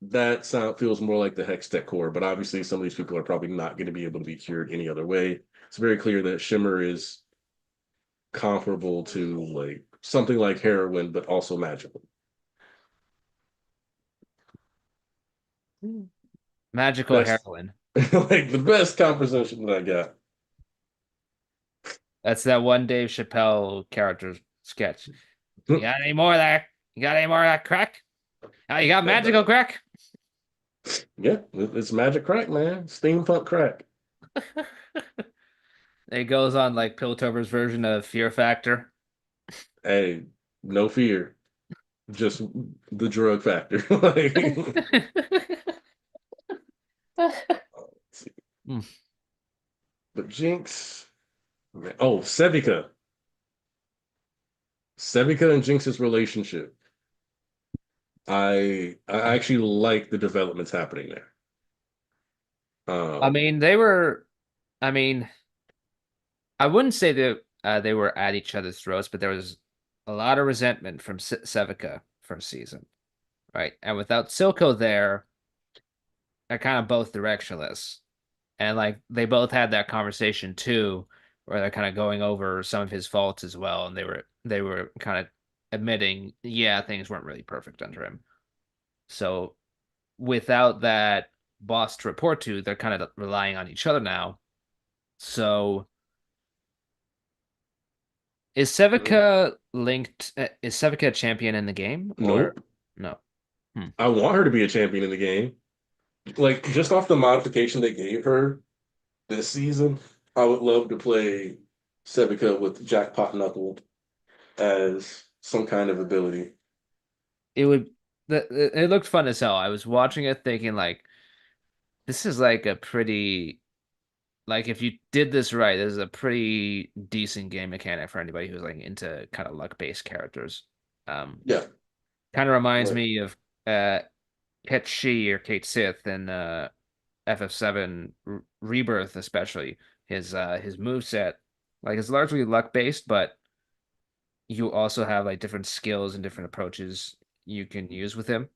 Speaker 2: that sound feels more like the hex tech core. But obviously, some of these people are probably not going to be able to be cured any other way. It's very clear that Shimmer is comparable to like something like heroin, but also magical.
Speaker 1: Magical
Speaker 2: Best,
Speaker 1: heroin.
Speaker 2: like the best conversation that I got.
Speaker 1: That's that one Dave Chappelle character sketch. You got any more of that? You got any more of that crack? Oh, you got
Speaker 2: That
Speaker 1: magical crack?
Speaker 2: yeah, it's magic crack, man. Steampunk crack.
Speaker 1: It goes on like Piltover's version of Fear Factor.
Speaker 2: Hey, no fear, just the drug factor. Like,
Speaker 1: Hmm.
Speaker 2: but Jinx, oh, Sevica and Jinx's relationship. I actually like the developments happening there.
Speaker 1: I
Speaker 2: Um,
Speaker 1: mean, they were. I mean, I wouldn't say that they were at each other's throats, but there was a lot of resentment from Sevica first season, right? And without Silco there, they're kind of both directionless. And like they both had that conversation too, where they're kind of going over some of his faults as well, and they were kind of admitting, yeah, things weren't really perfect under him. So without that boss to report to, they're kind of relying on each other now. So is Sevica linked? Is Sevica a champion in the game or
Speaker 2: nope.
Speaker 1: no? Hmm.
Speaker 2: I want her to be a champion in the game. Like just off the modification they gave her this season, I would love to play Sevica with Jackpot Knuckle as some kind of ability.
Speaker 1: It would. It looked fun as hell. I was watching it thinking like, this is like a pretty like if you did this right, this is a pretty decent game mechanic for anybody who's like into kind of luck-based characters. Um,
Speaker 2: Yeah,
Speaker 1: Kind of reminds
Speaker 2: like
Speaker 1: me of Ket Shi or Kate Sith in FF7 Rebirth, especially his move set. Like it's largely luck-based, but you also have like different skills and different approaches you can use with him,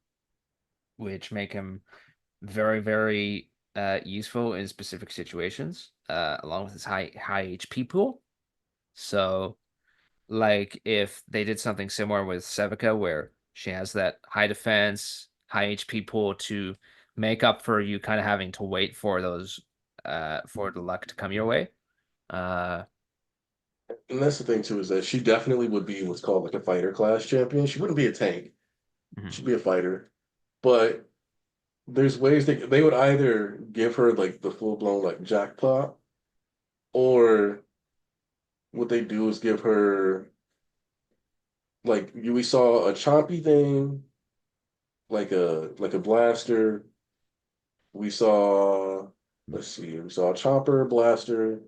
Speaker 1: which make him very, very useful in specific situations, along with his high HP pool. So, like if they did something similar with Sevica, where she has that high defense, high HP pool to make up for you kind of having to wait for those for the luck to come your way. Uh,
Speaker 2: And that's the thing too, is that she definitely would be what's called like a fighter class champion. She wouldn't be a tank.
Speaker 1: Mhm.
Speaker 2: She'd be a fighter. But there's ways they would either give her like the full blown like jackpot, or what they do is give her like we saw a chompy thing, like a blaster. We saw, let's see, we saw a chopper blaster,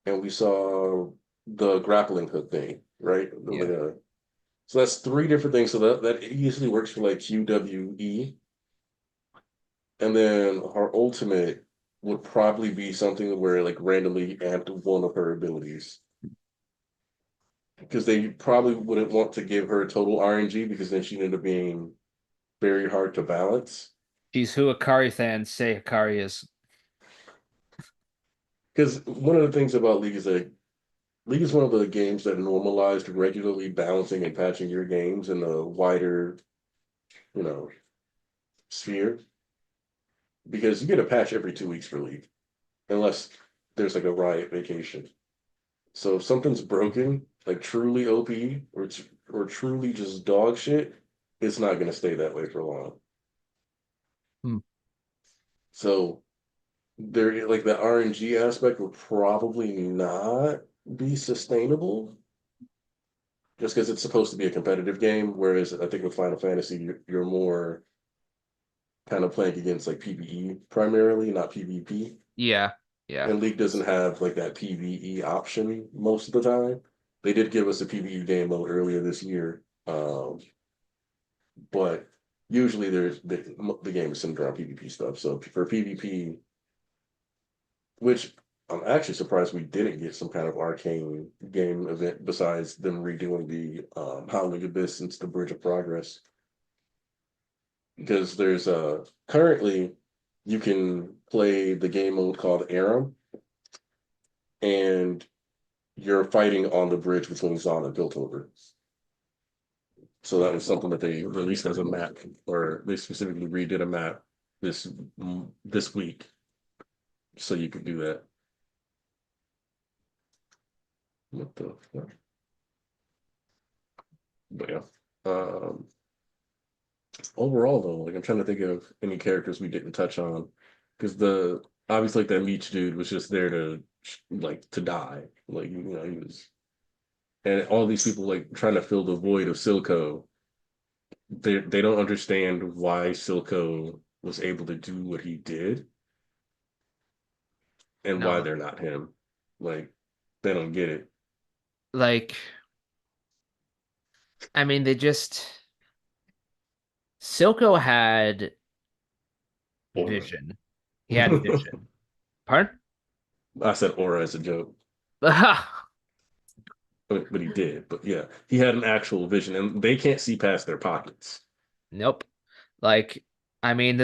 Speaker 2: and we saw the grappling hook thing, right?
Speaker 1: Yeah.
Speaker 2: So that's three different things. So that easily works for like QWE. And then her ultimate would probably be something where like randomly amped one of her abilities. Because they probably wouldn't want to give her total RNG because then she'd end up being very hard to balance.
Speaker 1: She's who Akari fans say Akari is.
Speaker 2: Because one of the things about League is that League is one of the games that normalized regularly balancing and patching your games in a wider, you know, sphere. Because you get a patch every 2 weeks for League, unless there's like a riot vacation. So if something's broken, like truly OP or truly just dog shit, it's not gonna stay that way for long.
Speaker 1: Hmm.
Speaker 2: So there, like the RNG aspect will probably not be sustainable, just because it's supposed to be a competitive game. Whereas I think with Final Fantasy, you're more kind of playing against like PvE primarily, not PvP.
Speaker 1: Yeah. Yeah.
Speaker 2: And League doesn't have like that PvE option most of the time. They did give us a PvE game mode earlier this year, but usually the game is centered around PvP stuff. So for PvP, which I'm actually surprised we didn't get some kind of arcane game event besides them redoing the Howling Abyss since the Bridge of Progress. Because there's currently you can play the game mode called Aram, and you're fighting on the bridge between Zon and Piltover. So that was something that they released as a map, or they specifically redid a map this this week, so you could do that. What the fuck? But yeah. Um, Overall though, like I'm trying to think of any characters we didn't touch on, because the obviously like that Meech dude was just there to like to die, like you know he was, and all these people like trying to fill the void of Silco. They don't understand why Silco was able to do what he did and why
Speaker 1: No.
Speaker 2: they're not him. Like they don't get it.
Speaker 1: Like, I mean, they just Silco had
Speaker 2: Aura.
Speaker 1: vision. He had vision. Pardon?
Speaker 2: I said aura as a joke, but he did. But yeah, he had an actual vision, and they can't see past their pockets.
Speaker 1: Nope. Like, I mean,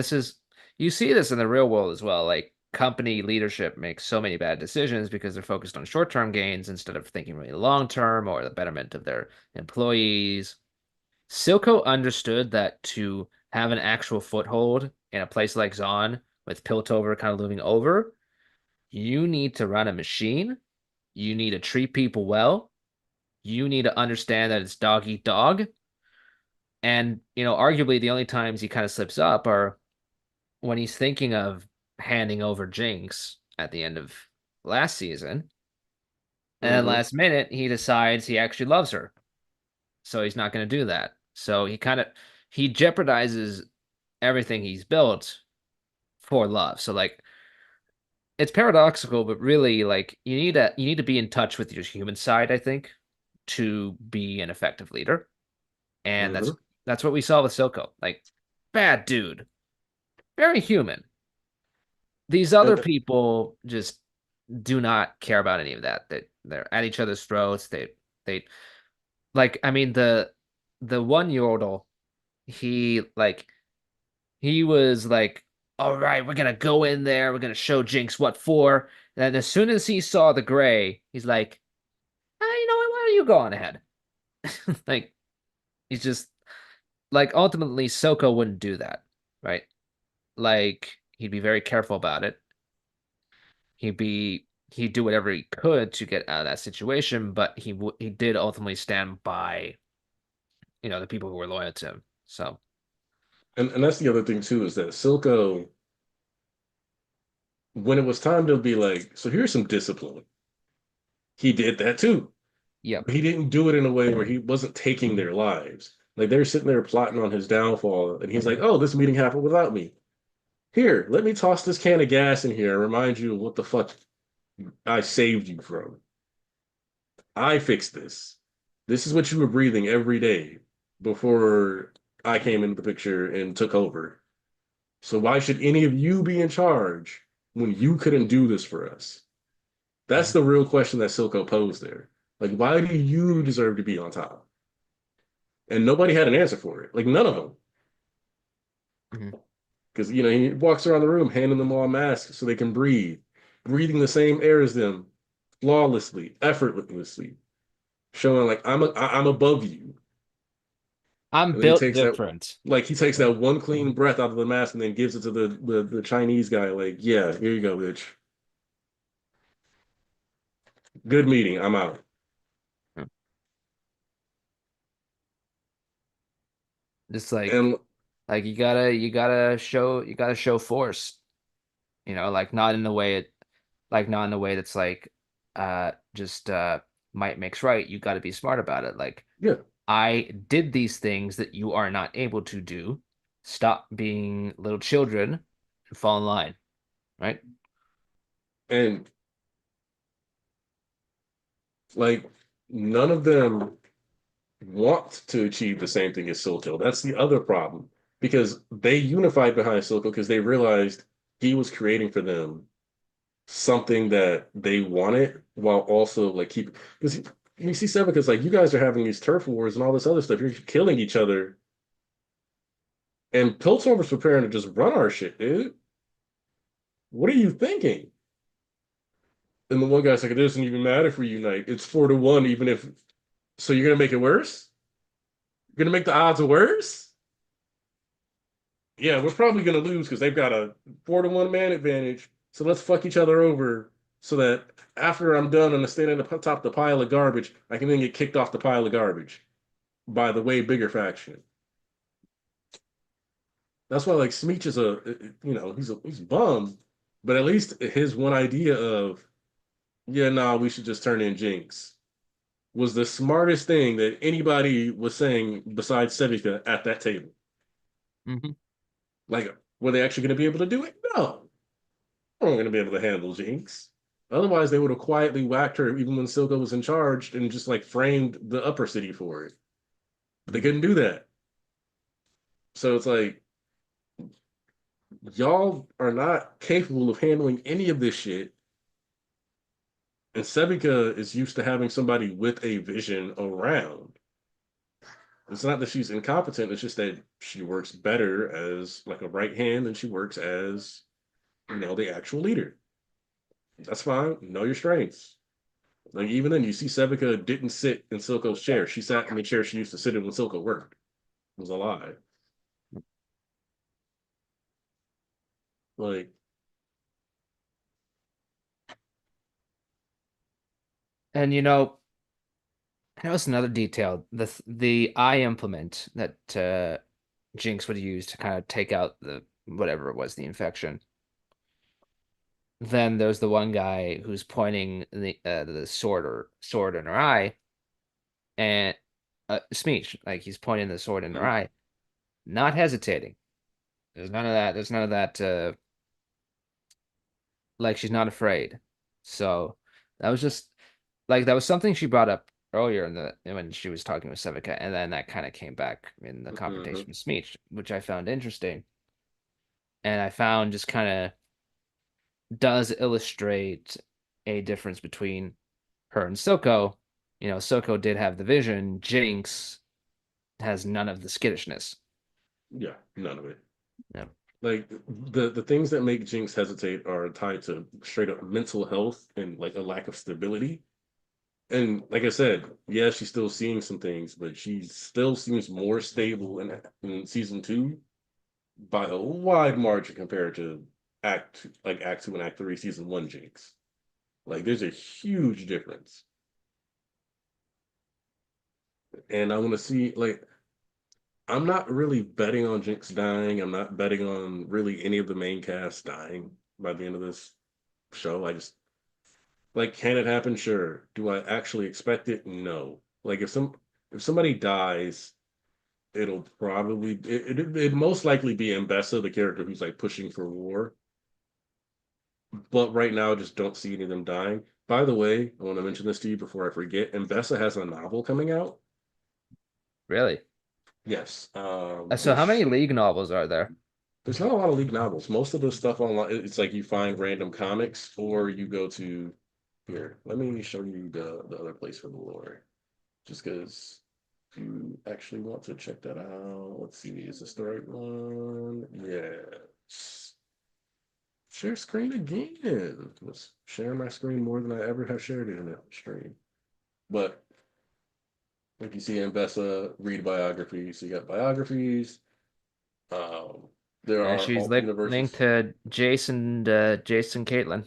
Speaker 1: you see this in the real world as well. Like, company leadership makes so many bad decisions because they're focused on short-term gains instead of thinking really long-term or the betterment of their employees. Silco understood that to have an actual foothold in a place like Zon with Piltover kind of looming over, you need to run a machine. You need to treat people well. You need to understand that it's dog eat dog. And, arguably the only times he kind of slips up are when he's thinking of handing over Jinx at the end of last season. And then
Speaker 2: Hmm.
Speaker 1: last minute, he decides he actually loves her. So he's not going to do that. So he jeopardizes everything he's built for love. So like it's paradoxical, but really like you need to be in touch with your human side, I think, to be an effective leader. And that's
Speaker 2: Hmm.
Speaker 1: that's what we saw with Silco. Like bad dude, very human. These other
Speaker 2: And
Speaker 1: people just do not care about any of that. They're at each other's throats. They like I mean the one Yordle, he was like, all right, we're gonna go in there, we're gonna show Jinx what for. And as soon as he saw the gray, he's like, you know what, why don't you go on ahead? Like he's just like ultimately Soko wouldn't do that, right? Like he'd be very careful about it. He'd be he'd do whatever he could to get out of that situation, but he did ultimately stand by, the people who were loyal to him. So,
Speaker 2: And that's the other thing too, is that Silco, when it was time to be like, so here's some discipline, he did that too.
Speaker 1: yep.
Speaker 2: But he didn't do it in a way where he wasn't taking their lives. Like they're sitting there plotting on his downfall, and he's like, "Oh, this meeting happened without me. Here, let me toss this can of gas in here and remind you of what the fuck I saved you from. I fixed this. This is what you were breathing every day before I came into the picture and took over. So why should any of you be in charge when you couldn't do this for us?" That's
Speaker 1: Mhm.
Speaker 2: the real question that Silco posed there. Like, why do you deserve to be on top? And nobody had an answer for it. Like, none of them.
Speaker 1: Mhm.
Speaker 2: Because, he walks around the room handing them all masks so they can breathe, breathing the same air as them flawlessly, effortlessly, showing like I'm above you.
Speaker 1: I'm
Speaker 2: And then he
Speaker 1: built
Speaker 2: takes that
Speaker 1: different.
Speaker 2: like he takes that one clean breath out of the mask and then gives it to the Chinese guy, like, yeah, here you go, bitch. Good meeting. I'm out.
Speaker 1: Just
Speaker 2: And
Speaker 1: like you gotta show force, like not in the way not in a way that's like just might makes right. You got to be smart about it. Like
Speaker 2: yeah,
Speaker 1: I did these things that you are not able to do. Stop being little children and fall in line, right?
Speaker 2: and like none of them want to achieve the same thing as Silco. That's the other problem because they unified behind Silco because they realized he was creating for them something that they wanted while also like keep because you see Sevica's like you guys are having these turf wars and all this other stuff. You're killing each other, and Piltover's preparing to just run our shit, dude. What are you thinking? And the one guy's like, it doesn't even matter if we unite. It's 4-1, even if. So you're gonna make it worse? You're gonna make the odds worse? Yeah, we're probably gonna lose because they've got a 4-1 man advantage. So let's fuck each other over so that after I'm done and I stand at the top of the pile of garbage, I can then get kicked off the pile of garbage by the way bigger faction. That's why like Smeech is he's bummed, but at least his one idea of yeah, nah, we should just turn in Jinx was the smartest thing that anybody was saying besides Sevica at that table.
Speaker 1: Hmm.
Speaker 2: Like, were they actually going to be able to do it? No, they weren't going to be able to handle Jinx. Otherwise, they would have quietly whacked her even when Silco was in charge and just like framed the upper city for it. But they couldn't do that. So it's like, y'all are not capable of handling any of this shit. And Sevica is used to having somebody with a vision around. It's not that she's incompetent, it's just that she works better as like a right hand than she works as, the actual leader. That's fine. Know your strengths. Like even then, you see Sevica didn't sit in Silco's chair. She sat in the chair she used to sit in when Silco worked. It was a lie. Like,
Speaker 1: And I know it's another detail. The eye implement that Jinx would use to kind of take out the whatever it was, the infection. Then there's the one guy who's pointing the sword in her eye, and Smeech, like he's pointing the sword in her eye, not hesitating. There's none of that. There's none of that. Like she's not afraid. So that was just like that was something she brought up earlier in the when she was talking with Sevica, and then that kind of came back in the
Speaker 2: mhm.
Speaker 1: confrontation with Smeech, which I found interesting, and I found just kind of does illustrate a difference between her and Silco. Silco did have the vision. Jinx has none of the skittishness.
Speaker 2: Yeah, none of it.
Speaker 1: Yeah.
Speaker 2: Like the things that make Jinx hesitate are tied to straight up mental health and like a lack of stability. And like I said, yeah, she's still seeing some things, but she still seems more stable in season two by a wide margin compared to Act 2 and Act 3, season one Jinx. Like, there's a huge difference. And I want to see, like, I'm not really betting on Jinx dying. I'm not betting on really any of the main cast dying by the end of this show. I just, like, can it happen? Sure. Do I actually expect it? No. Like, if somebody dies, it'll probably it'd most likely be Mbessa, the character who's like pushing for war. But right now, I just don't see any of them dying. By the way, I want to mention this to you before I forget. Mbessa has a novel coming out.
Speaker 1: Really?
Speaker 2: Yes.
Speaker 1: So how many League novels are there?
Speaker 2: There's not a lot of League novels. Most of the stuff online, it's like you find random comics or you go to here. Let me show you the other place for the lore. Just because you actually want to check that out. Let's see, is this the right one? Yes. Share screen again. Let's share my screen more than I ever have shared it in a stream. But like you see in Bessa, read biographies. So you got biographies. Um, there
Speaker 1: And
Speaker 2: are
Speaker 1: she's
Speaker 2: alt
Speaker 1: like linked
Speaker 2: universes.
Speaker 1: to Jason Caitlin.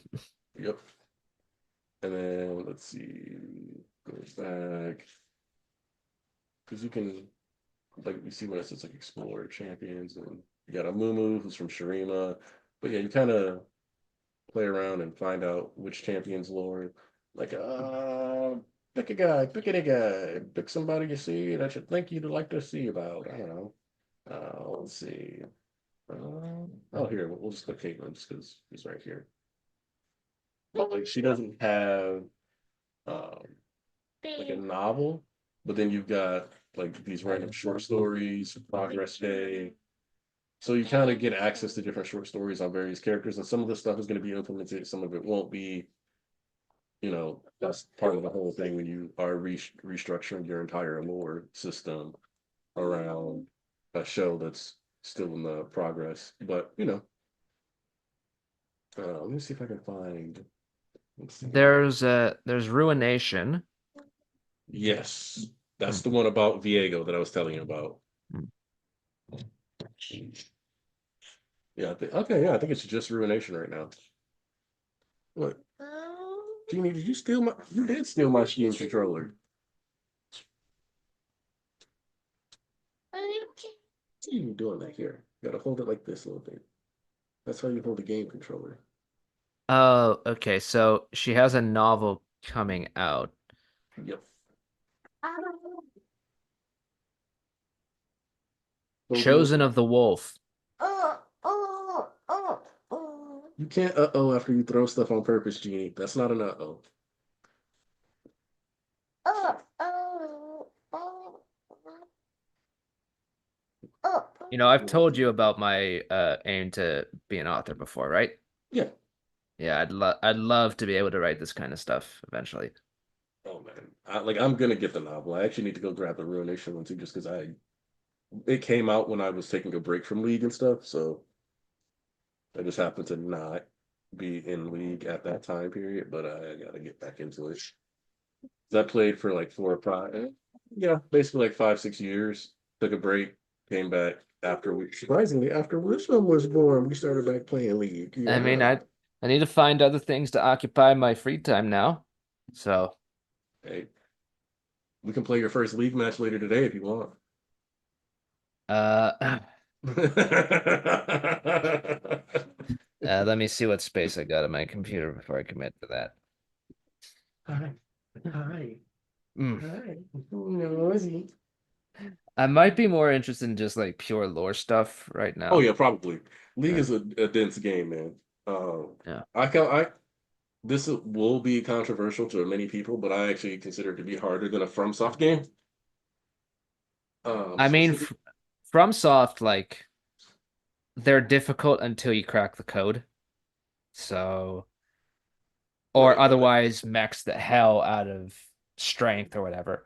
Speaker 2: Yep. And then let's see, goes back because you can like you see when it says like explore champions and you got a Mumu who's from Shurima. But yeah, you kind of play around and find out which champions lore. Like pick a guy, pick any guy, pick somebody you see that you think you'd like to see about. I don't know. Let's see. Oh, here we'll just put Caitlyn just because he's right here. But like she doesn't have um like a novel, but then you've got like these random short stories, Progress Day. So you kind of get access to different short stories on various characters, and some of the stuff is going to be implemented, some of it won't be. That's part of the whole thing when you are restructuring your entire lore system around a show that's still in the progress. But let me see if I can find. Let's see.
Speaker 1: There's Ruination.
Speaker 2: Yes,
Speaker 1: Hmm.
Speaker 2: that's the one about Viego that I was telling you about.
Speaker 1: Hmm.
Speaker 2: Yeah, okay, yeah, I think it's just Ruination right now. What? Jeannie, did you steal my? You did steal my Steam controller. What are you doing that here? You gotta hold it like this a little bit. That's how you hold a game controller.
Speaker 1: Oh, okay. So she has a novel coming out.
Speaker 2: Yep.
Speaker 1: Chosen of the Wolf.
Speaker 2: You can't uh-oh after you throw stuff on purpose, Jeannie. That's not an uh-oh.
Speaker 1: I've told you about my aim to be an author before, right?
Speaker 2: Yeah.
Speaker 1: Yeah, I'd love to be able to write this kind of stuff eventually.
Speaker 2: Oh man. I'm gonna get the novel. I actually need to go grab the Ruination one too, just because it came out when I was taking a break from League and stuff, so I just happened to not be in League at that time period, but I gotta get back into it. I played for like 4 or 5, yeah, basically like 5, 6 years. Took a break, came back after we surprisingly after Wisdom was born, we started back playing League.
Speaker 1: I mean,
Speaker 2: Yeah.
Speaker 1: I need to find other things to occupy my free time now. So,
Speaker 2: Hey, we can play your first League match later today if you want.
Speaker 1: uh, let me see what space I got on my computer before I commit to that.
Speaker 2: Hi. Hi.
Speaker 1: Mm.
Speaker 2: Hi. Noisy.
Speaker 1: I might be more interested in just like pure lore stuff right
Speaker 2: Oh
Speaker 1: now.
Speaker 2: yeah, probably. League
Speaker 1: Yeah,
Speaker 2: is a dense game, man. Um,
Speaker 1: yeah.
Speaker 2: I can I this will be controversial to many people, but I actually consider it to be harder than a FromSoft game.
Speaker 1: I mean,
Speaker 2: Specific.
Speaker 1: f FromSoft, like they're difficult until you crack the code. So, or
Speaker 2: Right, but
Speaker 1: otherwise max the hell out of strength or whatever.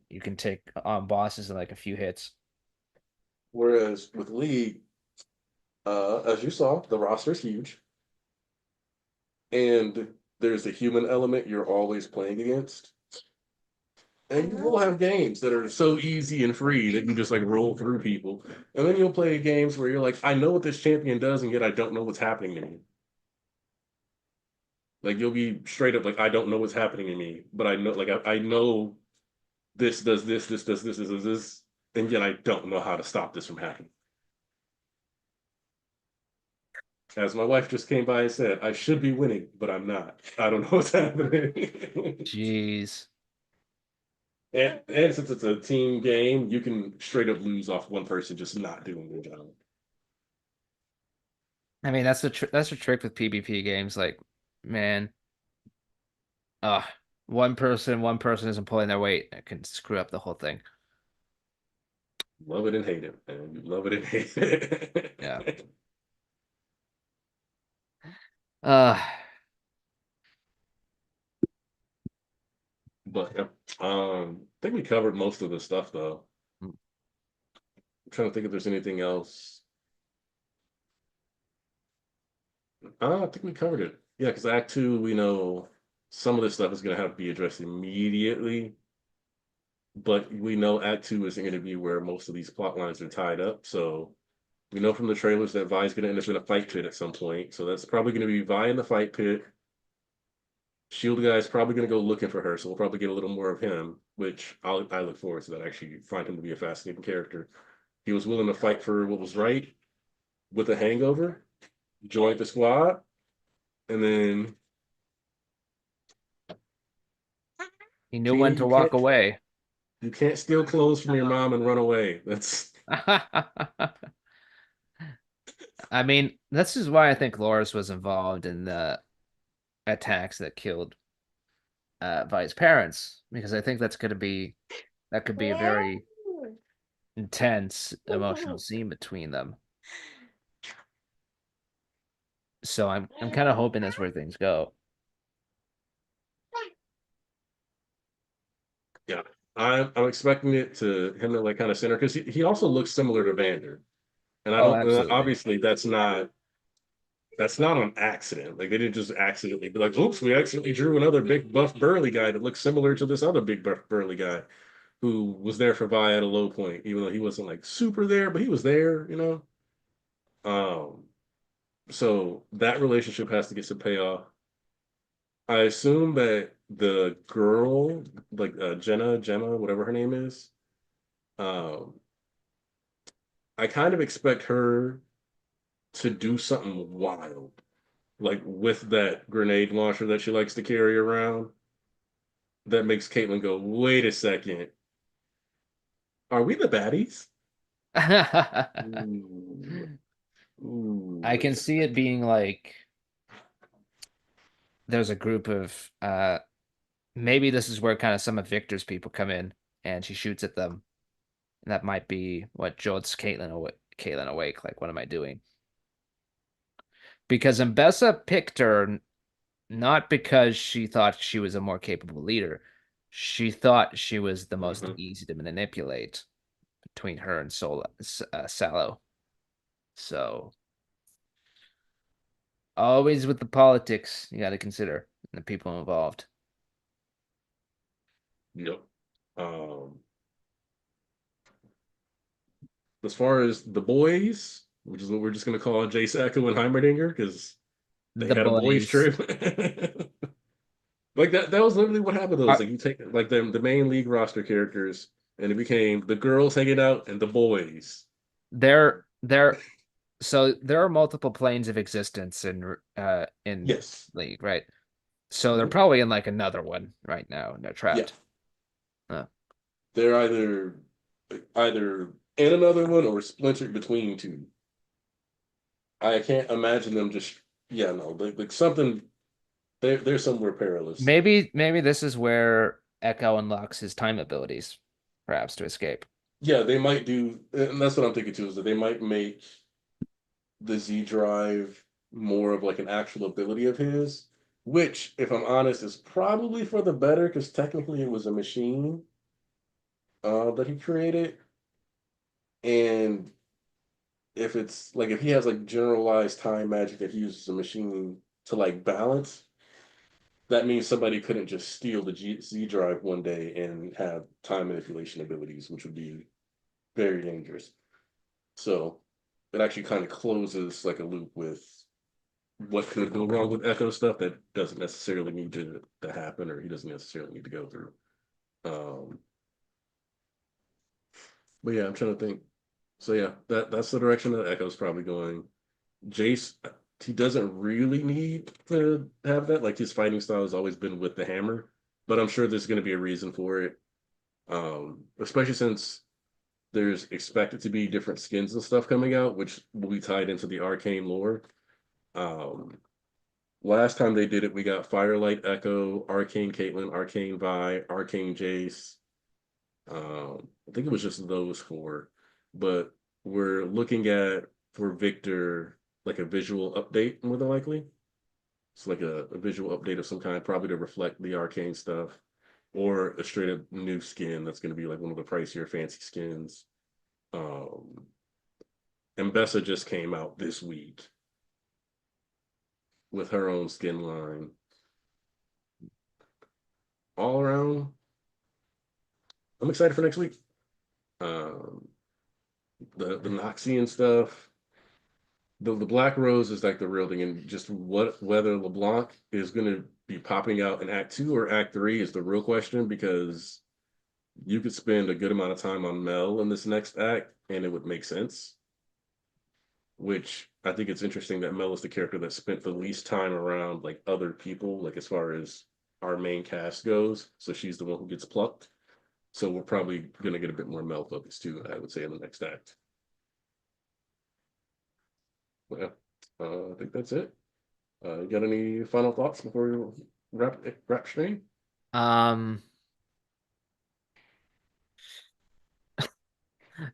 Speaker 1: You can take on bosses in like a few hits.
Speaker 2: whereas with League, as you saw, the roster is huge, and there's a human element you're always playing against. And you will have games that are so easy and free that you just like roll through people. And then you'll play games where you're like, I know what this champion does, and yet I don't know what's happening to me. Like you'll be straight up like, I don't know what's happening to me, but I know like I know this does this, this does this, this does this, and yet I don't know how to stop this from happening. As my wife just came by and said, I should be winning, but I'm not. I don't know what's happening.
Speaker 1: Jeez.
Speaker 2: And since it's a team game, you can straight up lose off one person just not doing their job.
Speaker 1: I mean, that's the trick with PvP games. Like, man, uh, one person isn't pulling their weight. It can screw up the whole thing.
Speaker 2: Love it and hate it, and you love it and hate it.
Speaker 1: Yeah. Uh,
Speaker 2: But I think we covered most of the stuff though. I'm trying to think if there's anything else. I think we covered it. Yeah, because Act Two, we know some of this stuff is going to have to be addressed immediately, but we know Act Two isn't going to be where most of these plot lines are tied up. So we know from the trailers that Vi's going to end up in a fight pit at some point. So that's probably going to be Vi in the fight pit. Shield guy is probably going to go looking for her, so we'll probably get a little more of him, which I look forward to that. I actually find him to be a fascinating character. He was willing to fight for what was right with a hangover, joined the squad, and then
Speaker 1: he knew
Speaker 2: Tina,
Speaker 1: when to walk away.
Speaker 2: you can't steal clothes from your mom and run away. That's
Speaker 1: I mean, this is why I think Loris was involved in the attacks that killed Vi's parents, because I think that could be a very intense emotional scene between them. So I'm kind of hoping that's where things go.
Speaker 2: yeah. I'm expecting it to him to like kind of center because he also looks similar to Vander, and I
Speaker 1: Oh,
Speaker 2: don't
Speaker 1: absolutely.
Speaker 2: obviously that's not on accident. Like they didn't just accidentally be like, oops, we accidentally drew another big buff burly guy that looks similar to this other big buff burly guy who was there for Vi at a low point, even though he wasn't like super there, but he was there, you know. So that relationship has to get some payoff. I assume that the girl, like Gemma, whatever her name is, um, I kind of expect her to do something wild, like with that grenade launcher that she likes to carry around. That makes Caitlyn go, wait a second, are we the baddies? Ooh,
Speaker 1: I
Speaker 2: ooh.
Speaker 1: can see it being like there's a group of maybe this is where kind of some of Victor's people come in and she shoots at them. And that might be what jolts Caitlyn awake. Like, what am I doing? Because Mbessa picked her not because she thought she was a more capable leader. She thought she was the most
Speaker 2: Mhm.
Speaker 1: easy to manipulate between her and Sallow. So always with the politics you got to consider and the people involved.
Speaker 2: Yep. Um, as far as the boys, which is what we're just gonna call Jay Sacco and Heimerdinger, because they
Speaker 1: The
Speaker 2: had a boys
Speaker 1: boys
Speaker 2: trip. Like that was literally what happened to those.
Speaker 1: are
Speaker 2: Like you take like the main league roster characters, and it became the girls hanging out and the boys.
Speaker 1: they're so there are multiple planes of existence in
Speaker 2: Yes.
Speaker 1: League, right? So they're
Speaker 2: Mhm.
Speaker 1: probably in like another one right now and they're
Speaker 2: Yeah.
Speaker 1: trapped. Uh,
Speaker 2: They're either in another one or splintered between two. I can't imagine them just yeah, no, like something they're somewhere perilous.
Speaker 1: maybe this is where Echo unlocks his time abilities, perhaps to escape.
Speaker 2: Yeah, they might do, and that's what I'm thinking too, is that they might make the Z drive more of like an actual ability of his, which, if I'm honest, is probably for the better because technically it was a machine that he created. And if it's like if he has like generalized time magic that he uses a machine to like balance, that means somebody couldn't just steal the Z drive one day and have time manipulation abilities, which would be very dangerous. So it actually kind of closes like a loop with what could go wrong with Echo stuff that doesn't necessarily need to happen, or he doesn't necessarily need to go through. Um, but yeah, I'm trying to think. So yeah, that's the direction that Echo's probably going. Jace, he doesn't really need to have that. Like his fighting style has always been with the hammer, but I'm sure there's going to be a reason for it. Especially since there's expected to be different skins and stuff coming out, which will be tied into the arcane lore. Um, Last time they did it, we got Firelight Echo, Arcane Caitlyn, Arcane Vi, Arcane Jace. I think it was just those four, but we're looking at for Victor like a visual update more than likely. It's like a visual update of some kind, probably to reflect the arcane stuff, or a straight up new skin that's going to be like one of the pricier fancy skins. Um, and Bessa just came out this week with her own skin line. All around, I'm excited for next week. Um, the Noxian stuff. The Black Rose is like the real thing, and just what whether LeBlanc is going to be popping out in Act Two or Act Three is the real question, because you could spend a good amount of time on Mel in this next act, and it would make sense. Which I think it's interesting that Mel is the character that spent the least time around like other people, like as far as our main cast goes. So she's the one who gets plucked. So we're probably gonna get a bit more Mel focus too, I would say, in the next act. Well, I think that's it. You got any final thoughts before we wrap stream?
Speaker 1: Um,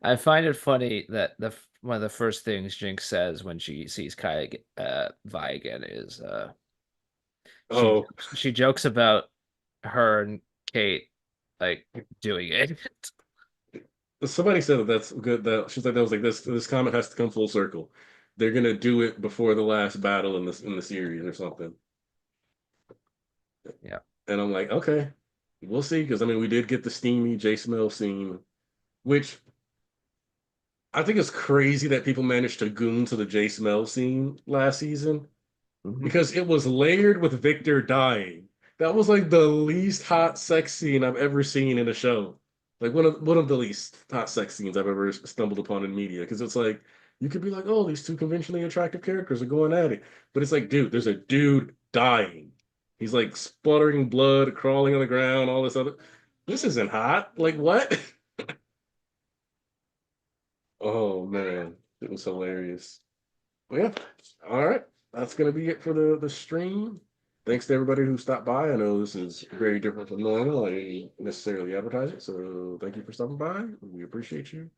Speaker 1: I find it funny that one of the first things Jinx says when she sees Vi again is
Speaker 2: Oh,
Speaker 1: she jokes about her and Kate like doing it.
Speaker 2: somebody said that that's good. That she's like that was like this comment has to come full circle. They're gonna do it before the last battle in the series or something.
Speaker 1: Yeah.
Speaker 2: And I'm like, okay, we'll see. Because I mean, we did get the steamy J Smell scene, which I think it's crazy that people managed to goon to the J Smell scene last season,
Speaker 1: Mhm.
Speaker 2: because it was layered with Victor dying. That was like the least hot sex scene I've ever seen in a show. Like one of the least hot sex scenes I've ever stumbled upon in media. Because it's like you could be like, oh, these two conventionally attractive characters are going at it, but it's like, dude, there's a dude dying. He's like spluttering blood, crawling on the ground, all this other. This isn't hot. Like what? Oh man, it was hilarious. Well, yeah. All right. That's gonna be it for the stream. Thanks to everybody who stopped by. I know this is very different from normal. I didn't necessarily advertise it, so thank you for stopping by. We appreciate you.